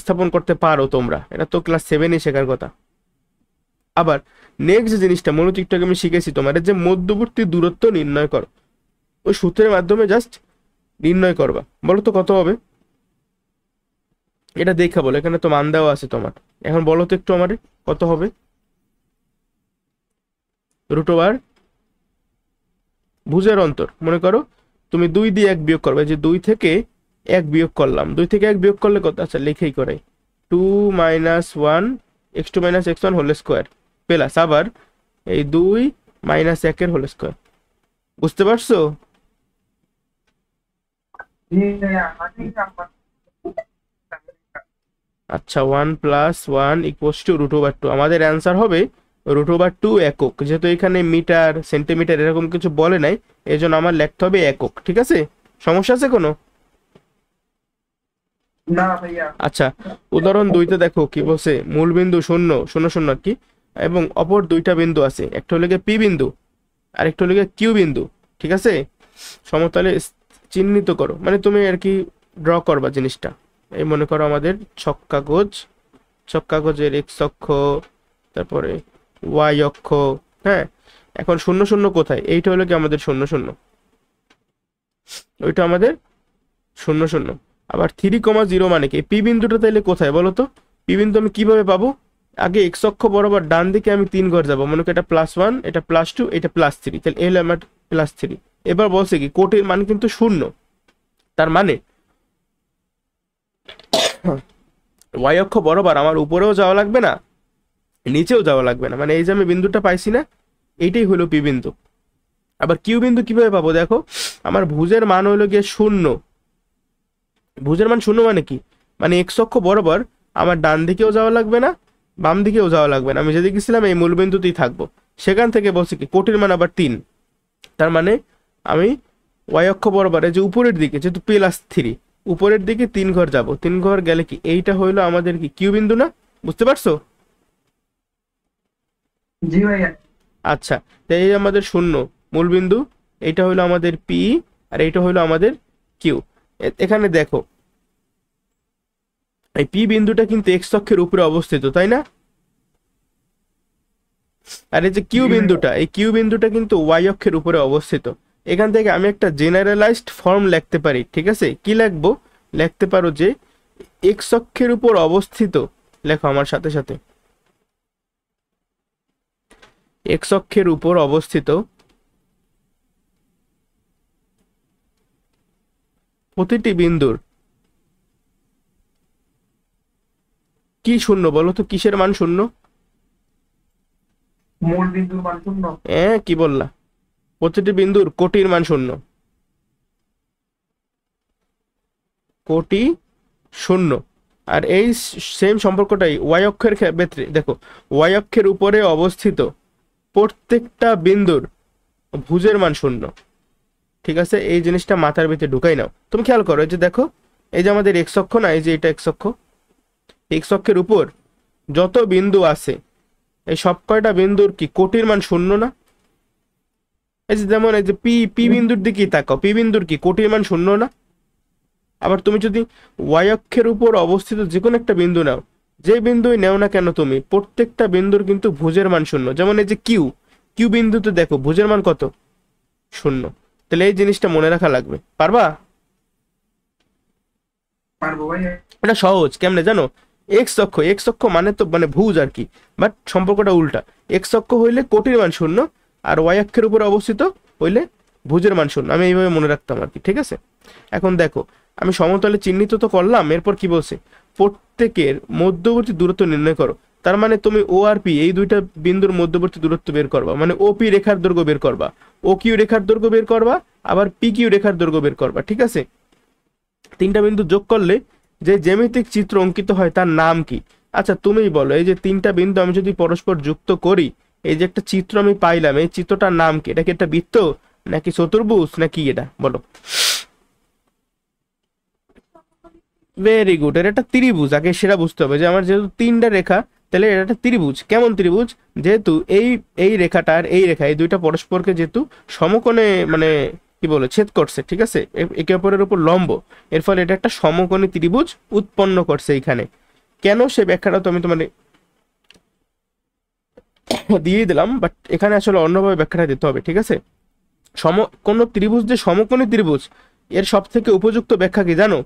স্থাপন করতে পারো তোমরা, এটা তো ক্লাস 7-এ শেখার কথা। আবার নেক্সট যে জিনিসটা মনোযোগটাকে আমি শিখেছি তোমার, যে মধ্যবর্তী দূরত্ব নির্ণয় করো, ওই সূত্রের মাধ্যমে জাস্ট নির্ণয় করবা। বলো তো কত হবে এটা দেখা, বলো, এখানে তো মান দেওয়া আছে তোমার। এখন বলো তো একটু আমারে কত হবে। √, ভুজের অন্তর, মনে করো তুমি 2 দিয়ে 1 বিয়োগ করবে, যে 2 থেকে 1 বিয়োগ করলাম, 2 থেকে 1 বিয়োগ করলে কত, আচ্ছা লিখেই করাই, 2 - 1 x2 - x1 whole square plus আবার এই 2 - 1 এর হোল স্কোয়ার। বুঝতে পারছো? জি ভাইয়া, আগে নাম্বার। আচ্ছা, 1 + 1 = √2, আমাদের অ্যান্সার হবে √2 একক। যেহেতু এখানে মিটার সেন্টিমিটার এরকম কিছু বলে নাই, এই জন্য আমার লিখতে হবে একক। ঠিক আছে, সমস্যা আছে কোনো? না ভাইয়া। আচ্ছা, উদাহরণ 2তে দেখো কি বলছে, মূলবিন্দু 0 0 0 আর কি, এবং অপর দুইটা বিন্দু আছে, একটা হলো গিয়ে পি বিন্দু আর একটা হলো গিয়ে কিউ বিন্দু। ঠিক আছে, সমতলে চিহ্নিত করো, মানে তুমি আর কি ড্র করবা জিনিসটা। এই মনে করো আমাদের ছক কাগজের এক্স অক্ষ, তারপরে ওয়াই অক্ষ। হ্যাঁ, এখন 0 0 কোথায়, এইটা হলো কি আমাদের 0 0, ওইটা আমাদের 0 0। আবার 3,0 মানে কি, পি বিন্দুটা তাইলে কোথায় বলো তো? পি বিন্দু আমি কিভাবে পাবো? আগে এক্স অক্ষ বরাবর ডান দিকে আমি 3 ঘর যাবো, মনে করি এটা +1, এটা +2, এটা +3, তাহলে এই হলো আমার +3। এবার বলছে কি কোটির মান কিন্তু 0, তার মানে ওয়াই অক্ষ বরাবর আমার উপরেও যাওয়া লাগবে না, নিচেও যাওয়া লাগবে না, মানে এই যে আমি বিন্দুটা পাইছি না, এইটাই হলো পি বিন্দু। আবার কিউ বিন্দু কিভাবে পাবো, দেখো আমার ভুজের মান হলো গিয়ে 0। ভুজের মান 0 মানে কি, মানে এক্স অক্ষ বরাবর আমার ডান দিকেও যাওয়া লাগবে না, বাম দিকেও যাওয়া লাগবে না, আমি যেদিকে গেছিলাম এই মূল বিন্দুতেই থাকবো। সেখান থেকে বলছি কি কোটির মান আবার 3, তার মানে আমি ওয়াই অক্ষ বরাবর এই যে উপরের দিকে, যেহেতু +3, উপরের দিকে 3 ঘর যাব, 3 ঘর গেলে কি এইটা হইলো আমাদের কি কিউ বিন্দু না? বুঝতে পারছো? জি ভাইয়া। আচ্ছা, তো এই আমাদের 0 মূলবিন্দু, এইটা হলো আমাদের পি, আর এইটা হলো আমাদের কিউ। এখানে দেখো এই পি বিন্দুটা কিন্তু এক্স অক্ষের উপরে অবস্থিত, তাই না? আর এই যে কিউ জি ভাইয়া। বিন্দুটা, এই কিউ বিন্দুটা কিন্তু ওয়াই অক্ষের উপরে অবস্থিত। এখান থেকে আমি একটা জেনারেলাইজড ফর্ম লিখতে পারি। ঠিক আছে, কি লিখবো? লিখতে পারো যে এক্স অক্ষের উপর অবস্থিত, লেখো আমার সাথে সাথে, এক্স অক্ষের উপর অবস্থিত প্রতিটি বিন্দুর কি 0 বলো তো, কিসের মান 0? মূল বিন্দুর মান 0। কি বললা? প্রতিটি বিন্দুর কোটির মান 0, কোটি 0। আর এই সেম সম্পর্কটাই ওয়াই অক্ষের ক্ষেত্রে দেখো, ওয়াই অক্ষের উপরে অবস্থিত প্রত্যেকটা বিন্দুর ভুজের মান 0। ঠিক আছে, এই জিনিসটা মাথার ভিতরে ঢুকাই নাও। তুমি খেয়াল করো, এই যে দেখো, এই যে আমাদের এক্স অক্ষ না, এই যে এটা এক্স অক্ষ, এক্স অক্ষের উপর যত বিন্দু আছে এই সব কয়টা বিন্দুর কি কোটির মান 0 না? এই যে যেমন এই যে পি পি বিন্দুর দিকেই তাকাও, পি বিন্দুর কি কোটির মান 0 না? আবার তুমি যদি ওয়াই অক্ষের উপর অবস্থিত যে কোনো একটা বিন্দু নাও, যে বিন্দুই নেও না কেন তুমি, প্রত্যেকটা বিন্দুর কিন্তু ভুজের মান শূন্য। যেমন এই যে কিউ, কিউ বিন্দুতে দেখো ভুজের মান কত, শূন্য। তাহলে এই জিনিসটা মনে রাখা লাগবে, পারবা? পারবো ভাইয়া। এটা সহজ, কেমনে জানো? এক্স অক্ষ, এক্স অক্ষ মানে তো মানে ভুজ আর কি, বাট সম্পর্কটা উল্টা। এক্স অক্ষ হইলে কোটির মান শূন্য, আর ওয়াই অক্ষের উপর অবস্থিত হইলে ভুজের মান শূন্য। আমি এইভাবে মনে রাখতাম আর কি, ঠিক আছে? এখন দেখো, আমি সমতলে চিহ্নিত তো করলাম, এরপর কি বলছে? প্রত্যেকের মধ্যবর্তী দূরত্ব নির্ণয় করো। তার মানে তুমি ও আর পি এই দুইটা বিন্দুর মধ্যবর্তী দূরত্ব বের করবা, মানে ও পি রেখার দৈর্ঘ্য বের করবা, ও কিউ রেখার দৈর্ঘ্য বের করবা, আবার পি কিউ রেখার দৈর্ঘ্য বের করবা, ঠিক আছে? তিনটা বিন্দু যোগ করলে যে জ্যামিতিক চিত্র অঙ্কিত হয় তার নাম কি? আচ্ছা তুমিই বলো, এই যে তিনটা বিন্দু আমি যদি পরস্পর যুক্ত করি, এই যে একটা চিত্র আমি পাইলাম, এই চিত্রটার নাম কি? এটা কি একটা বৃত্ত, নাকি চতুর্ভুজ, নাকি এটা বলো? ভেরি গুড, এটা একটা ত্রিভুজ। আগে সেটা বুঝতে হবে যে আমার যেহেতু তিনটা রেখা, তাহলে এটা একটা ত্রিভুজ। কেমন ত্রিভুজ? যেহেতু এই এই রেখাটা আর এই রেখা, এই দুইটা পরস্পরকে যেহেতু সমকোণে মানে কি বলে ছেদ করছে, ঠিক আছে, একে অপরের উপর লম্ব, এর ফলে এটা একটা সমকোণী ত্রিভুজ উৎপন্ন করছে এইখানে। কেন সে ব্যাখ্যাটা তো আমি তোমার দিয়ে দিলাম, বাট এখানে আসলে অন্যভাবে ব্যাখ্যাটা দিতে হবে, ঠিক আছে? কোন ত্রিভুজ যে সমকোণী ত্রিভুজ, এর সব থেকে উপযুক্ত ব্যাখ্যা কি জানো?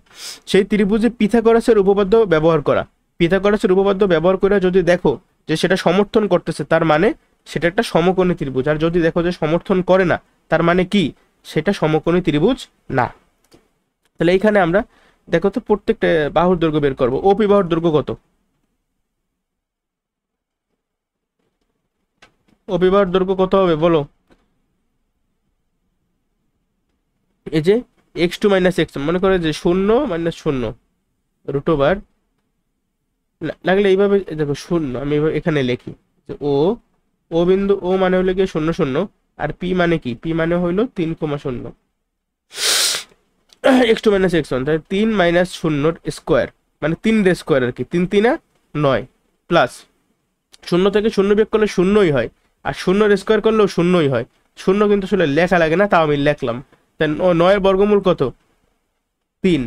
সেই ত্রিভুজে পিথাগোরাসের উপপাদ্য ব্যবহার করা। পিথাগোরাসের উপপাদ্য ব্যবহার করে যদি দেখো যে সেটা সমর্থন করতেছে, তার মানে সেটা একটা সমকোণী ত্রিভুজ। আর যদি দেখো যে সমর্থন করে না, তার মানে কি সেটা সমকোণী ত্রিভুজ না। তাহলে এইখানে আমরা দেখো তো প্রত্যেকটা বাহুর দৈর্ঘ্য বের করবো। ওপি বাহুর দৈর্ঘ্য কত? ওপি বাহুর দৈর্ঘ্য কত হবে বলো? এই যে এক্স টু মাইনাস এক্স, মনে করে যে শূন্য মাইনাস শূন্য রুট ওভার, লাগলে এইভাবে দেখো শূন্য আমি এখানে লিখি যে ও, ও বিন্দু, ও মানে হলো গিয়ে শূন্য শূন্য, আর পি মানে কি? পি মানে হইলো 3,0 x two minus x one, তাহলে 3 মাইনাস শূন্যর স্কোয়ার, মানে 3 স্কোয়ার আর কি, 3 3 9 প্লাস শূন্য থেকে শূন্য বিয়োগ করলে শূন্যই হয়, আর শূন্যর স্কোয়ার করলেও শূন্যই হয়। শূন্য কিন্তু আসলে লেখা লাগে না, তাও আমি লেখলাম। তাই 9 বর্গমূল কত? 3,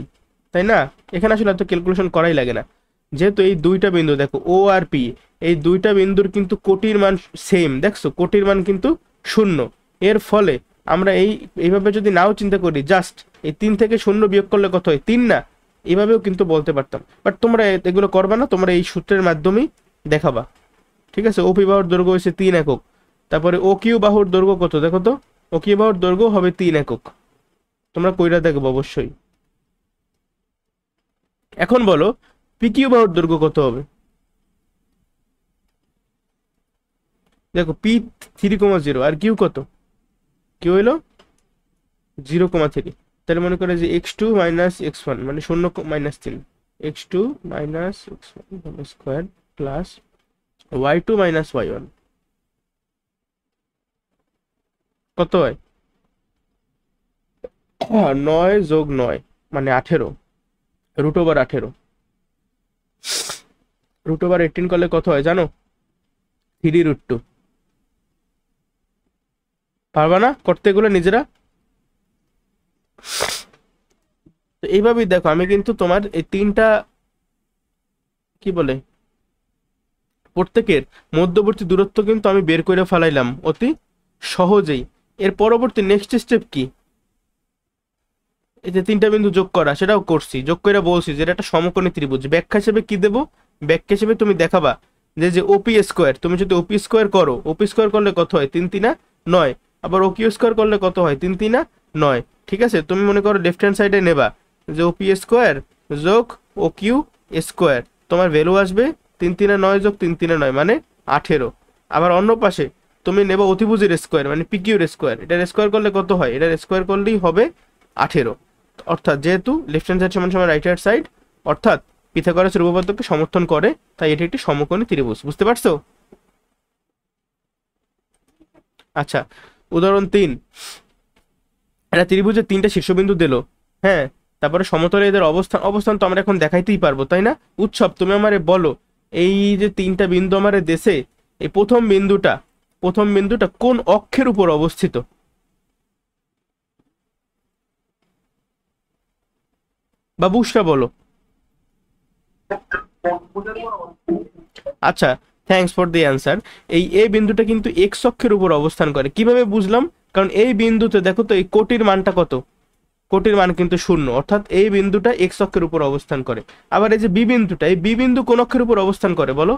তাই না? এখানে আসলে এত ক্যালকুলেশন করাই লাগে না। যেহেতু এই দুইটা বিন্দু দেখো ও আর পি, এই দুইটা বিন্দুর কিন্তু কোটির মান সেম, দেখছো কোটির মান কিন্তু শূন্য। এর ফলে আমরা এইভাবে যদি নাও চিন্তা করি, জাস্ট এই 3 থেকে শূন্য বিয়োগ করলে কত হয়? 3 না? এইভাবেও কিন্তু বলতে পারতাম, বাট তোমরা এগুলো করবা না, তোমরা এই সূত্রের মাধ্যমেই দেখাবা, ঠিক আছে? ওপি বাহুর দৈর্ঘ্য হচ্ছে 3 একক। তারপরে ও কিউ বাহুর দৈর্ঘ্য কত দেখো তো? ও কিউ বাহুর দৈর্ঘ্য হবে 3 একক। তোমরা কইরা দেখবো অবশ্যই। এখন বলো পি কিউ বাহুর দৈর্ঘ্য কত হবে? দেখো পি 3,0 আর কিউ কত? কিউ হইলো 0,3। তাহলে মনে করে যে x two minus x one মানে শূন্য minus 3, x two minus x one square plus y two minus Y one কত হয়? 9 যোগ 9 মানে 18, রুট ওভার 18। রুট ওভার 18 করলে কত হয় জানো? 3√2। পারবা না করতে এগুলো নিজেরা? তো এইভাবেই দেখো, আমি কিন্তু তোমার এই তিনটা কি বলে প্রত্যেকের মধ্যবর্তী দূরত্ব কিন্তু আমি বের করে ফেলাইলাম অতি সহজেই। এর পরবর্তী নেক্সট স্টেপ কি? এই যে তিনটা বিন্দু যোগ করা, সেটাও করছি, যোগ করে বলছি যে এটা একটা সমকোণী ত্রিভুজ। ব্যাখ্যা হিসেবে কি দেবো? ব্যাখ্যা হিসেবে তুমি দেখাবা যে যে ওপি স্কোয়ার, তুমি যদি ওপি স্কোয়ার করো, ওপি স্কোয়ার করলে কত হয়? 3 3 9। আবার ও কিউ স্কোয়ার করলে কত হয়? 3 3 9। ঠিক আছে, তুমি মনে করো লেফট হ্যান্ড সাইডে নেবা যে ওপি স্কোয়ার যোগ ও কিউ স্কোয়ার, তোমার ভ্যালু আসবে 3 3 9 যোগ 3 3 9 মানে 18। আবার অন্য পাশে তুমি নেবা অতিভুজের স্কোয়ার মানে পি কিউর স্কোয়ার, এটার স্কোয়ার করলে কত হয়? এটার স্কোয়ার করলেই হবে 18। অর্থাৎ যেহেতু লেফট হ্যান্ড সাইড সমান সমান রাইট হ্যান্ড সাইড, অর্থাৎ পিথাগোরাসের উপপাদ্যকে সমর্থন করে, তাই এটি একটি সমকোণী ত্রিভুজ। বুঝতে পারছো? আচ্ছা, উদাহরণ 3, একটা ত্রিভুজের 3টা শীর্ষবিন্দু দিল, হ্যাঁ, তারপরে সমতলে এদের অবস্থান অবস্থান তো আমরা এখন দেখাইতেই পারবো, তাই না? উৎসব, তুমি আমারে বলো এই যে 3টা বিন্দু আমারে দেশে, এই প্রথম বিন্দুটা কোন অক্ষের উপর অবস্থিত? বা বুসরা বলো। আচ্ছা, থ্যাঙ্কস ফর দি অ্যান্সার। এই এ বিন্দুটা কিন্তু এক্স অক্ষের উপর অবস্থান করে। কিভাবে বুঝলাম? কারণ এই বিন্দুতে দেখো তো এই কোটির মানটা কত, কোটির মান কিন্তু শূন্য, অর্থাৎ এই বিন্দুটা এক্স অক্ষের উপর অবস্থান করে। আবার এই যে বি বিন্দুটা, এই বি বিন্দু কোন অক্ষের উপর অবস্থান করে বলো?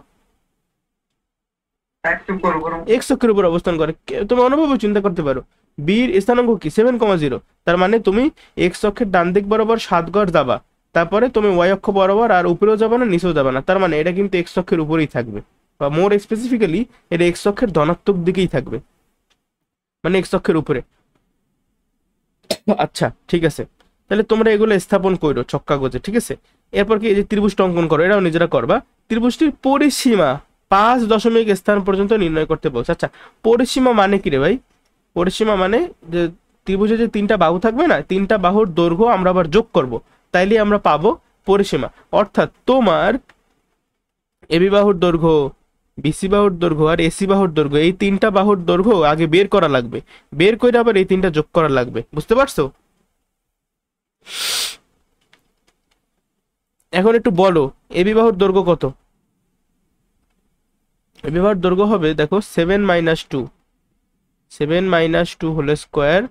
একটু করো করো। এক্স অক্ষের উপর অবস্থান করে। তুমি অনুভবে চিন্তা করতে পারো, বির স্থানাঙ্ক কি 7,0। তার মানে তুমি এক্স অক্ষের ডান দিক বরাবর 7 গড় যাবা, তারপরে তুমি ওয়াই অক্ষ বরাবর আর উপরেও যাবে না নিচেও যাবে না, তার মানে এটা কিন্তু এক্স অক্ষের উপরেই থাকবে, বা মোর স্পেসিফিক্যালি এটা এক্স অক্ষের ধনাত্মক দিকেই থাকবে, মানে এক্স অক্ষের উপরে। আচ্ছা ঠিক আছে, তাহলে তোমরা এগুলো স্থাপন করো ছক কাগজে, ঠিক আছে। এরপর কি এই যে ত্রিভুজটা অঙ্কন করো, এটাও নিজেরা করবা। ত্রিভুজটির পরিসীমা 5 দশমিক স্থান পর্যন্ত নির্ণয় করতে বলছে। আচ্ছা, পরিসীমা মানে কি রে ভাই? পরিসীমা মানে যে ত্রিভুজে যে 3টা বাহু থাকবে না, 3টা বাহুর দৈর্ঘ্য আমরা আবার যোগ করব, তাইলে আমরা পাবো পরিসীমা। অর্থাৎ তোমার এবি বাহুর দৈর্ঘ্য, বিসি বাহুর দৈর্ঘ্য আর এসি বাহুর দৈর্ঘ্য, এই 3টা বাহুর দৈর্ঘ্য আগে বের করা লাগবে, বের করে আবার এই 3টা যোগ করা লাগবে। বুঝতে পারছো? এখন একটু বলো, এবি বাহুর দৈর্ঘ্য কত? এবি বাহুর দৈর্ঘ্য হবে দেখো 7 - 2, 7 - 2 হোল স্কোয়ার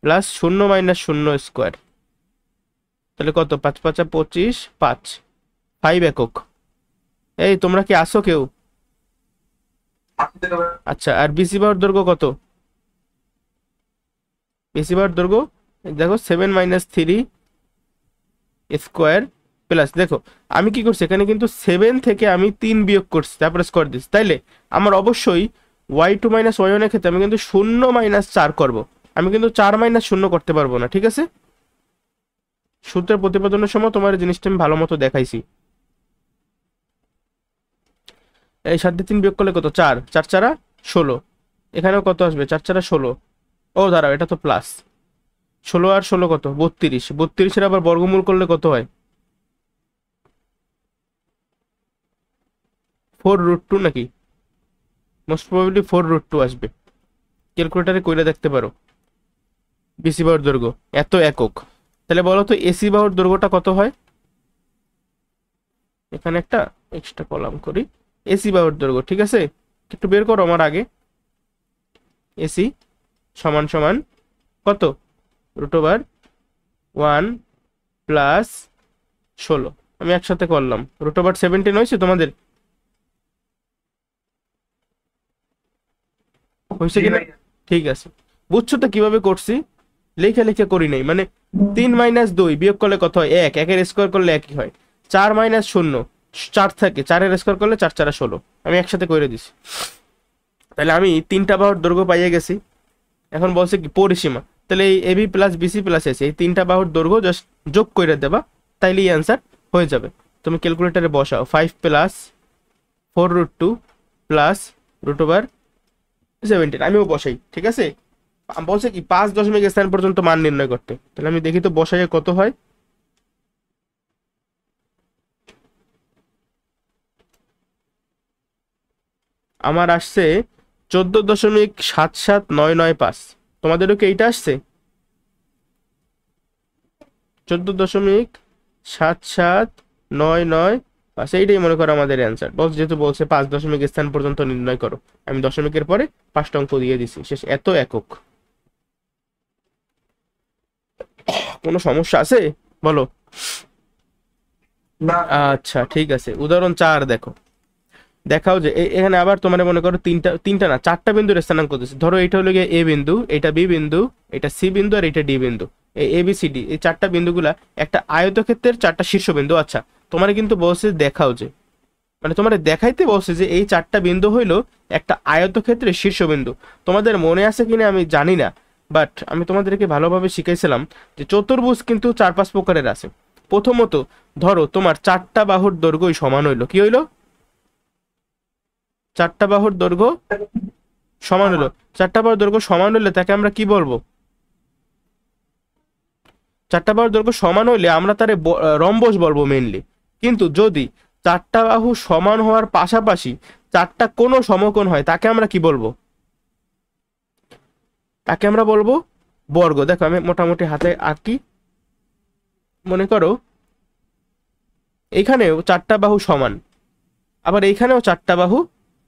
প্লাস 0 - 0 স্কোয়ার, তাহলে কত? 5 × 5 = 25, 5 একক। এই তোমরা কি আসো কেউ? আচ্ছা, আর বিসি বাহুর দৈর্ঘ্য কত? বিসি বাহুর দৈর্ঘ্য দেখো 7 - 3 স্কোয়ার প্লাস, দেখো আমি কি করছি এখানে কিন্তু 7 থেকে আমি 3 বিয়োগ করছি, তারপরে স্কোয়ার দিচ্ছি, তাইলে আমার অবশ্যই y2 - y1 এর ক্ষেত্রে আমি কিন্তু 0 - 4 করব, আমি কিন্তু 4 - 0 করতে পারবো না, ঠিক আছে। সূত্রের প্রতিপাদনের সময় তোমার এই জিনিসটা আমি ভালো মতো দেখাইছি। এই 7 দিয়ে 3 বিয়োগ করলে কত? 4, 4 × 4 = 16, এখানেও কত আসবে? 4 × 4 = 16। ও দাঁড়াও, এটা তো প্লাস 16 আর 16 কত? 32, 32-এর আবার বর্গমূল করলে কত হয়? 4√2 নাকি? মোস্ট প্রবাবলি 4√2 আসবে, ক্যালকুলেটারে কইরা দেখতে পারো। বিসি বাহুর দৈর্ঘ্য এত একক, তাহলে বলো তো এসি বাহুর দৈর্ঘ্যটা কত হয়? এখানে একটা এক্সট্রা কলাম করি, এসি বাহুর দৈর্ঘ্য, ঠিক আছে। একটু বের করো আমার আগে। এসি সমান সমান কত? √1 প্লাস 16, আমি একসাথে করলাম। √17 হয়েছে তোমাদের? হয়েছে জি কিনা? ভাইয়া। ঠিক আছে, বুঝছো তো কিভাবে করছি? লেখা লেখা করি নাই, মানে 3 - 2 বিয়োগ করলে কত হয়? 1, 1-এর স্কোয়ার করলে 1-ই হয়। 4 - 0 4 থাকে, 4-এর স্কোয়ার করলে 4 × 4 = 16, আমি একসাথে করে দিছি। তাহলে আমি 3টা বাহুর দৈর্ঘ্য পাইয়ে গেছি। এখন বলছে কি পরিসীমা, তাহলে এই AB plus BC plus AC এই 3টা বাহুর দৈর্ঘ্য জাস্ট যোগ করে দেবা, তাইলেই অ্যান্সার হয়ে যাবে। তুমি ক্যালকুলেটারে বসাও, 5 প্লাস 4√2 প্লাস √17, আমিও বসাই, ঠিক আছে। বলছে কি 5 দশমিক স্থান পর্যন্ত মান নির্ণয় করতে, তাহলে আমি দেখি তো বসাই কত হয়। আমার আসছে 14.77995, তোমাদেরও কি এইটা আসছে? 14.7799, এইটাই মনে করো আমাদের অ্যান্সার। বস যেহেতু বলছে 5 দশমিক স্থান পর্যন্ত নির্ণয় করো, আমি দশমিকের পরে 5টা অঙ্ক দিয়ে দিছি, শেষ। এত একক। কোনো সমস্যা আছে বলো? না আচ্ছা ঠিক আছে, উদাহরণ 4 দেখো, দেখাও যে এখানে আবার তোমার মনে করো তিনটা তিনটা না 4টা বিন্দুর স্থানাঙ্ক দিচ্ছে। ধরো এটা হলো গিয়ে এ বিন্দু, এটা বি বিন্দু, এটা সি বিন্দু আর এটা ডি বিন্দু। এই এ বি সি ডি এই 4টা বিন্দুগুলা একটা আয়তক্ষেত্রের 4টা শীর্ষবিন্দু। আচ্ছা, তোমার কিন্তু বলছে দেখাও যে, মানে তোমার দেখাইতে বলছে যে এই 4টা বিন্দু হইলো একটা আয়তক্ষেত্রের শীর্ষবিন্দু। তোমাদের মনে আছে কিনা আমি জানি না, বাট আমি তোমাদেরকে ভালোভাবে শিখাইছিলাম যে চতুর্ভুজ কিন্তু 4-5 প্রকারের আছে। প্রথমত ধরো তোমার 4টা বাহুর দৈর্ঘ্যই সমান হইলো, কি হইলো? 4টা বাহুর দৈর্ঘ্য সমান হলো। 4টা বাহুর দৈর্ঘ্য সমান হলে তাকে আমরা কি বলবো? 4টা বাহুর দৈর্ঘ্য সমান হইলে আমরা তারে রম্বস বলবো মেইনলি। কিন্তু যদি 4টা বাহু সমান হওয়ার পাশাপাশি 4টা কোনো সমকোণ হয়, তাকে আমরা কি বলবো? তাকে আমরা বলবো বর্গ। দেখো আমি মোটামুটি হাতে আঁকি, মনে করো এখানেও চারটা বাহু সমান, আবার এইখানেও চারটা বাহু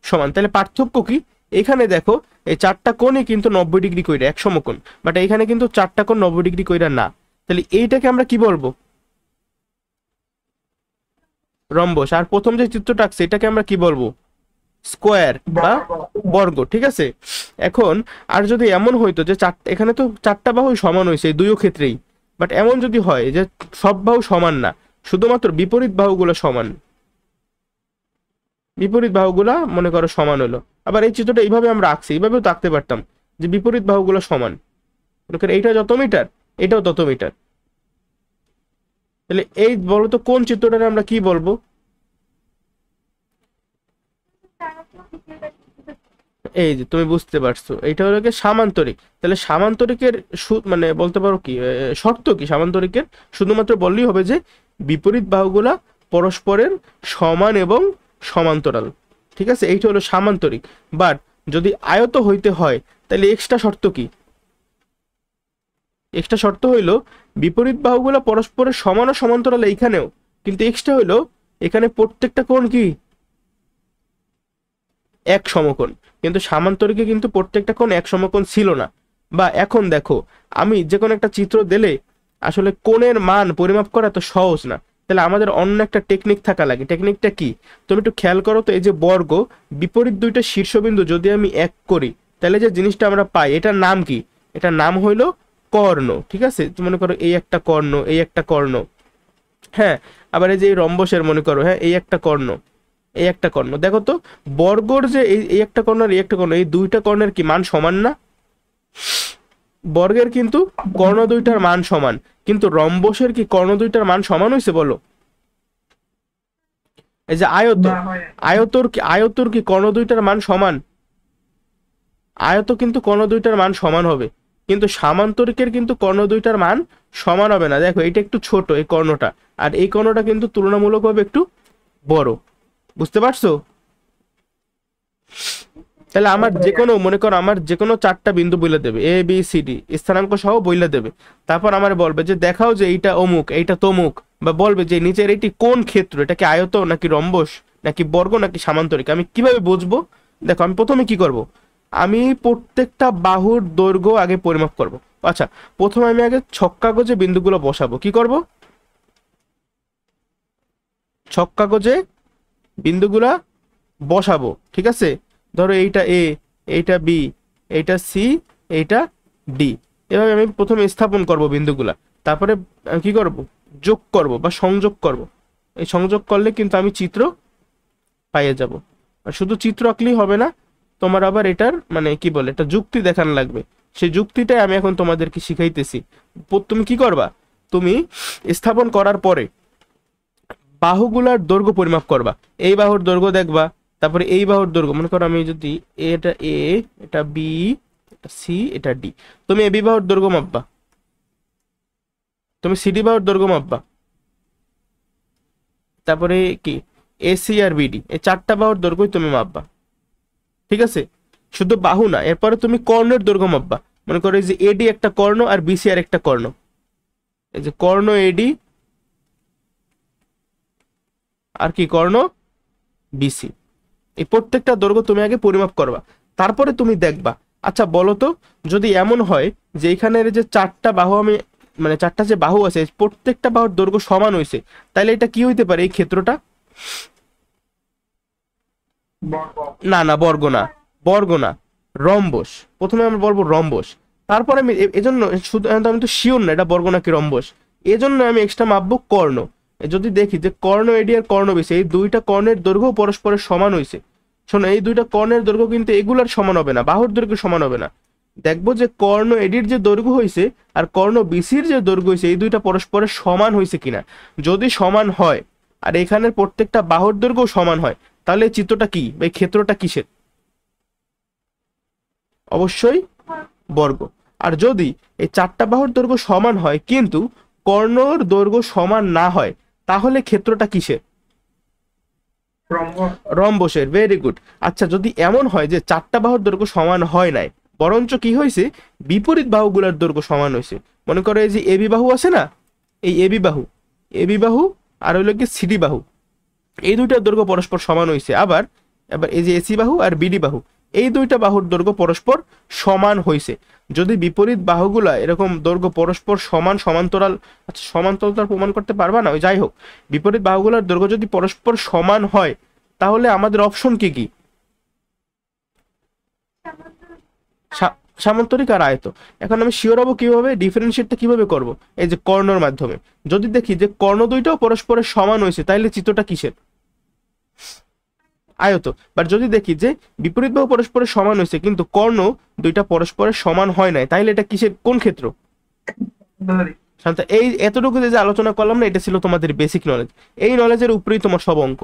সমান। তাহলে পার্থক্য কি? এখানে দেখো এই চারটা কোণই কিন্তু 90 ডিগ্রি কইরা, এক সমকোণ, বাট এইখানে কিন্তু চারটা কোণ 90 ডিগ্রি কইরা না। তাহলে এইটাকে আমরা কি বলবো? রম্বস। আর প্রথম যে চিত্রটা আঁকছে এটাকে আমরা কি বলবো? স্কোয়ার বা বর্গ। ঠিক আছে, এখন আর যদি এমন হইতো যে এখানে তো চারটা বাহু সমান হয়েছে এই দুইও ক্ষেত্রেই, বাট এমন যদি হয় যে সব বাহু সমান না, শুধুমাত্র বিপরীত বাহুগুলো সমান, বিপরীত বাহুগুলা মনে করো সমান হলো। আবার এই চিত্রটা এইভাবে আমরা আঁকছি, এইভাবেও তো আঁকতে পারতাম যে বিপরীত বাহুগুলো সমান, মনে করো এইটা যত মিটার এটাও তত মিটার। তাহলে এই বলতো কোন চিত্রটাকে আমরা কি বলবো? এই যে তুমি বুঝতে পারছো, এটা হলো কি সামান্তরিক। তাহলে সামান্তরিকের মানে বলতে পারো কি শর্ত কি সামান্তরিকের? শুধুমাত্র বললেই হবে যে বিপরীত বাহুগুলা পরস্পরের সমান এবং সমান্তরাল। ঠিক আছে, এইটা হলো সামান্তরিক। বাট যদি আয়ত হইতে হয় তাহলে এক্সট্রা শর্ত কি? এক্সট্রা শর্ত হইলো বিপরীত বাহুগুলা পরস্পরের সমান ও সমান্তরাল এইখানেও, কিন্তু এক্সট্রা হইলো এখানে প্রত্যেকটা কোণ কি এক সমকোণ। কিন্তু সামান্তরিকে কিন্তু প্রত্যেকটা কোণ এক সমকোণ ছিল না। বা এখন দেখো, আমি যে কোনো একটা চিত্র দিলে আসলে কোণের মান পরিমাপ করা তো সহজ না, তাহলে আমাদের অন্য একটা টেকনিক থাকা লাগে। টেকনিকটা কি? তুমি একটু খেয়াল করো তো, এই যে বর্গ, বিপরীত দুইটা শীর্ষবিন্দু যদি আমি এক করি তাহলে যে জিনিসটা আমরা পাই এটার নাম কি? এটার নাম হইলো কর্ণ। ঠিক আছে, মনে করো এই একটা কর্ণ, এই একটা কর্ণ, হ্যাঁ। আবার এই যে এই রম্বসের মনে করো, হ্যাঁ, এই একটা কর্ণ, এই একটা কর্ণ। দেখো তো বর্গর যে এই একটা কর্ণ আর এই একটা কর্ণ, এই দুইটা কর্ণের কি মান সমান না? বর্গের কিন্তু কর্ণ দুইটার মান সমান, কিন্তু রম্বসের কি কর্ণ দুইটার মান সমান হয়েছে বলো? এই যে আয়ত, আয়তর কি কর্ণ দুইটার মান সমান? আয়ত কিন্তু কর্ণ দুইটার মান সমান হবে, কিন্তু সামান্তরিকের কিন্তু কর্ণ দুইটার মান সমান হবে না। দেখো এটা একটু ছোট এই কর্ণটা, আর এই কর্ণটা কিন্তু তুলনামূলকভাবে একটু বড়। বুঝতে পারছো? তাহলে আমার যে কোনো মনে করো আমার যে কোনো চারটা বিন্দু বইলে দেবে, এ বি সি ডি স্থানাঙ্ক সহ বইলে দেবে। তারপর আমার বলবে যে দেখাও যে এইটা অমুক, এইটা তমুক, বা বলবে যে নিচের এটি কোন ক্ষেত্র, এটা কি আয়ত নাকি রম্বস নাকি বর্গ নাকি সামান্তরিক। আমি কিভাবে বুঝবো? দেখো আমি প্রথমে কি করব, আমি প্রত্যেকটা বাহুর দৈর্ঘ্য আগে পরিমাপ করব। আচ্ছা, প্রথমে আমি আগে ছক কাগজে বিন্দুগুলো বসাবো। কি করব? ছক কাগজে বিন্দুগুলা বসাবো। ঠিক আছে, ধরো এইটা এ, এইটা বি, এইটা সি, এইটা ডি, এভাবে আমি প্রথমে স্থাপন করব বিন্দুগুলা। তারপরে আমি কি করব? যোগ করব বা সংযোগ করব। এই সংযোগ করলে কিন্তু আমি চিত্র পাইয়ে যাব। আর শুধু চিত্র আঁকলেই হবে না, তোমার আবার এটার মানে কি বলে এটা যুক্তি দেখানো লাগবে। সেই যুক্তিটাই আমি এখন তোমাদেরকে শিখাইতেছি। তুমি কি করবা? তুমি স্থাপন করার পরে বাহুগুলার দৈর্ঘ্য পরিমাপ করবা। এই বাহুর দৈর্ঘ্য দেখবা, তারপরে এই বাহুর দৈর্ঘ্য, মনে করো আমি যদি এটা এ, এটা বি, এটা সি, এটা ডি, তুমি এ বি বাহুর দৈর্ঘ্য মাপবা, তুমি সিডি বাহুর দৈর্ঘ্য মাপবা, তারপরে কি এসি আর বিডি এই চারটা বাহুর দৈর্ঘ্যই তুমি মাপবা। ঠিক আছে, শুধু বাহু না, এরপরে তুমি কর্ণের দৈর্ঘ্য মাপবা। মনে করো এই যে এডি একটা কর্ণ আর বিসি আর একটা কর্ণ, এই যে কর্ণ এডি আর কি কর্ণ বিসি, এই প্রত্যেকটা দৈর্ঘ্য তুমি আগে পরিমাপ করবা। তারপরে তুমি দেখবা, আচ্ছা বলো তো, যদি এমন হয় যে এখানের যে চারটা বাহু আমি মানে চারটা যে বাহু আছে প্রত্যেকটা বাহুর দৈর্ঘ্য সমান হয়েছে, তাহলে এটা কি হইতে পারে? এই ক্ষেত্রটা না না বর্গ না, বর্গ না, রম্বস। প্রথমে আমরা বলবো রম্বস, তারপরে আমি এজন্য শুধু আমি তো শিওর না এটা বর্গ নাকি রম্বস, এজন্য আমি এক্সট্রা মাপবো কর্ণ। যদি দেখি যে কর্ণ এডি আর কর্ণ বিসি এই দুইটা কর্ণের দৈর্ঘ্য পরস্পরের সমান হয়েছে, শোনো এই দুইটা কর্ণের দৈর্ঘ্য কিন্তু এগুলার সমান হবে না, বাহুর দৈর্ঘ্য সমান হবে না। দেখবো যে কর্ণ এডির যে দৈর্ঘ্য হয়েছে আর কর্ণ বিসির যে দৈর্ঘ্য হয়েছে এই দুইটা পরস্পরের সমান হয়েছে কিনা। যদি সমান হয় আর এখানের প্রত্যেকটা বাহুর দৈর্ঘ্য সমান হয়, তাহলে এই চিত্রটা কি, এই ক্ষেত্রটা কিসের? অবশ্যই বর্গ। আর যদি এই চারটা বাহুর দৈর্ঘ্য সমান হয় কিন্তু কর্ণর দৈর্ঘ্য সমান না হয়, তাহলে ক্ষেত্রটা কিসের? রম্বসের। Very good. আচ্ছা, যদি এমন হয় যে চারটা বাহুর দৈর্ঘ্য সমান হয় নাই, বরঞ্চ কি হয়েছে, বিপরীত বাহুগুলোর দৈর্ঘ্য সমান হয়েছে। মনে করো এই যে এবি বাহু আছে না, এই এবি বাহু, এবি বাহু আর হইলো কি সিডি বাহু, এই দুইটার দৈর্ঘ্য পরস্পর সমান হয়েছে। আবার এবার এই যে এসি বাহু আর বিডি বাহু, এই দুইটা বাহুর দৈর্ঘ্য পরস্পর সমান হয়েছে। যদি বিপরীত বাহুগুলা এরকম দৈর্ঘ্য পরস্পর সমান সমান্তরাল, আচ্ছা সমান্তরাল প্রমাণ করতে পারবা না, ওই যাই হোক, বিপরীত বাহুগুলোর দৈর্ঘ্য যদি পরস্পর সমান হয় তাহলে আমাদের অপশন কি কি? সামান্তরিক আর আয়ত। এখন আমি শিওর হবো কিভাবে, ডিফারেন্সিয়েটটা কিভাবে করব? এই যে কর্ণর মাধ্যমে। যদি দেখি যে কর্ণ দুইটাও পরস্পরের সমান হয়েছে তাইলে চিত্রটা কিসের? আয়ত। বাট যদি দেখি যে বিপরীত বাহু পরস্পরের সমান হয়েছে কিন্তু কর্ণ দুইটা পরস্পরের সমান হয় নাই, তাইলে এটা কিসের, কোন ক্ষেত্র? শান্ত, এই এতটুকু যে আলোচনা করলাম না, এটা ছিল তোমাদের বেসিক নলেজ। এই নলেজের উপরেই তোমার সব অঙ্ক,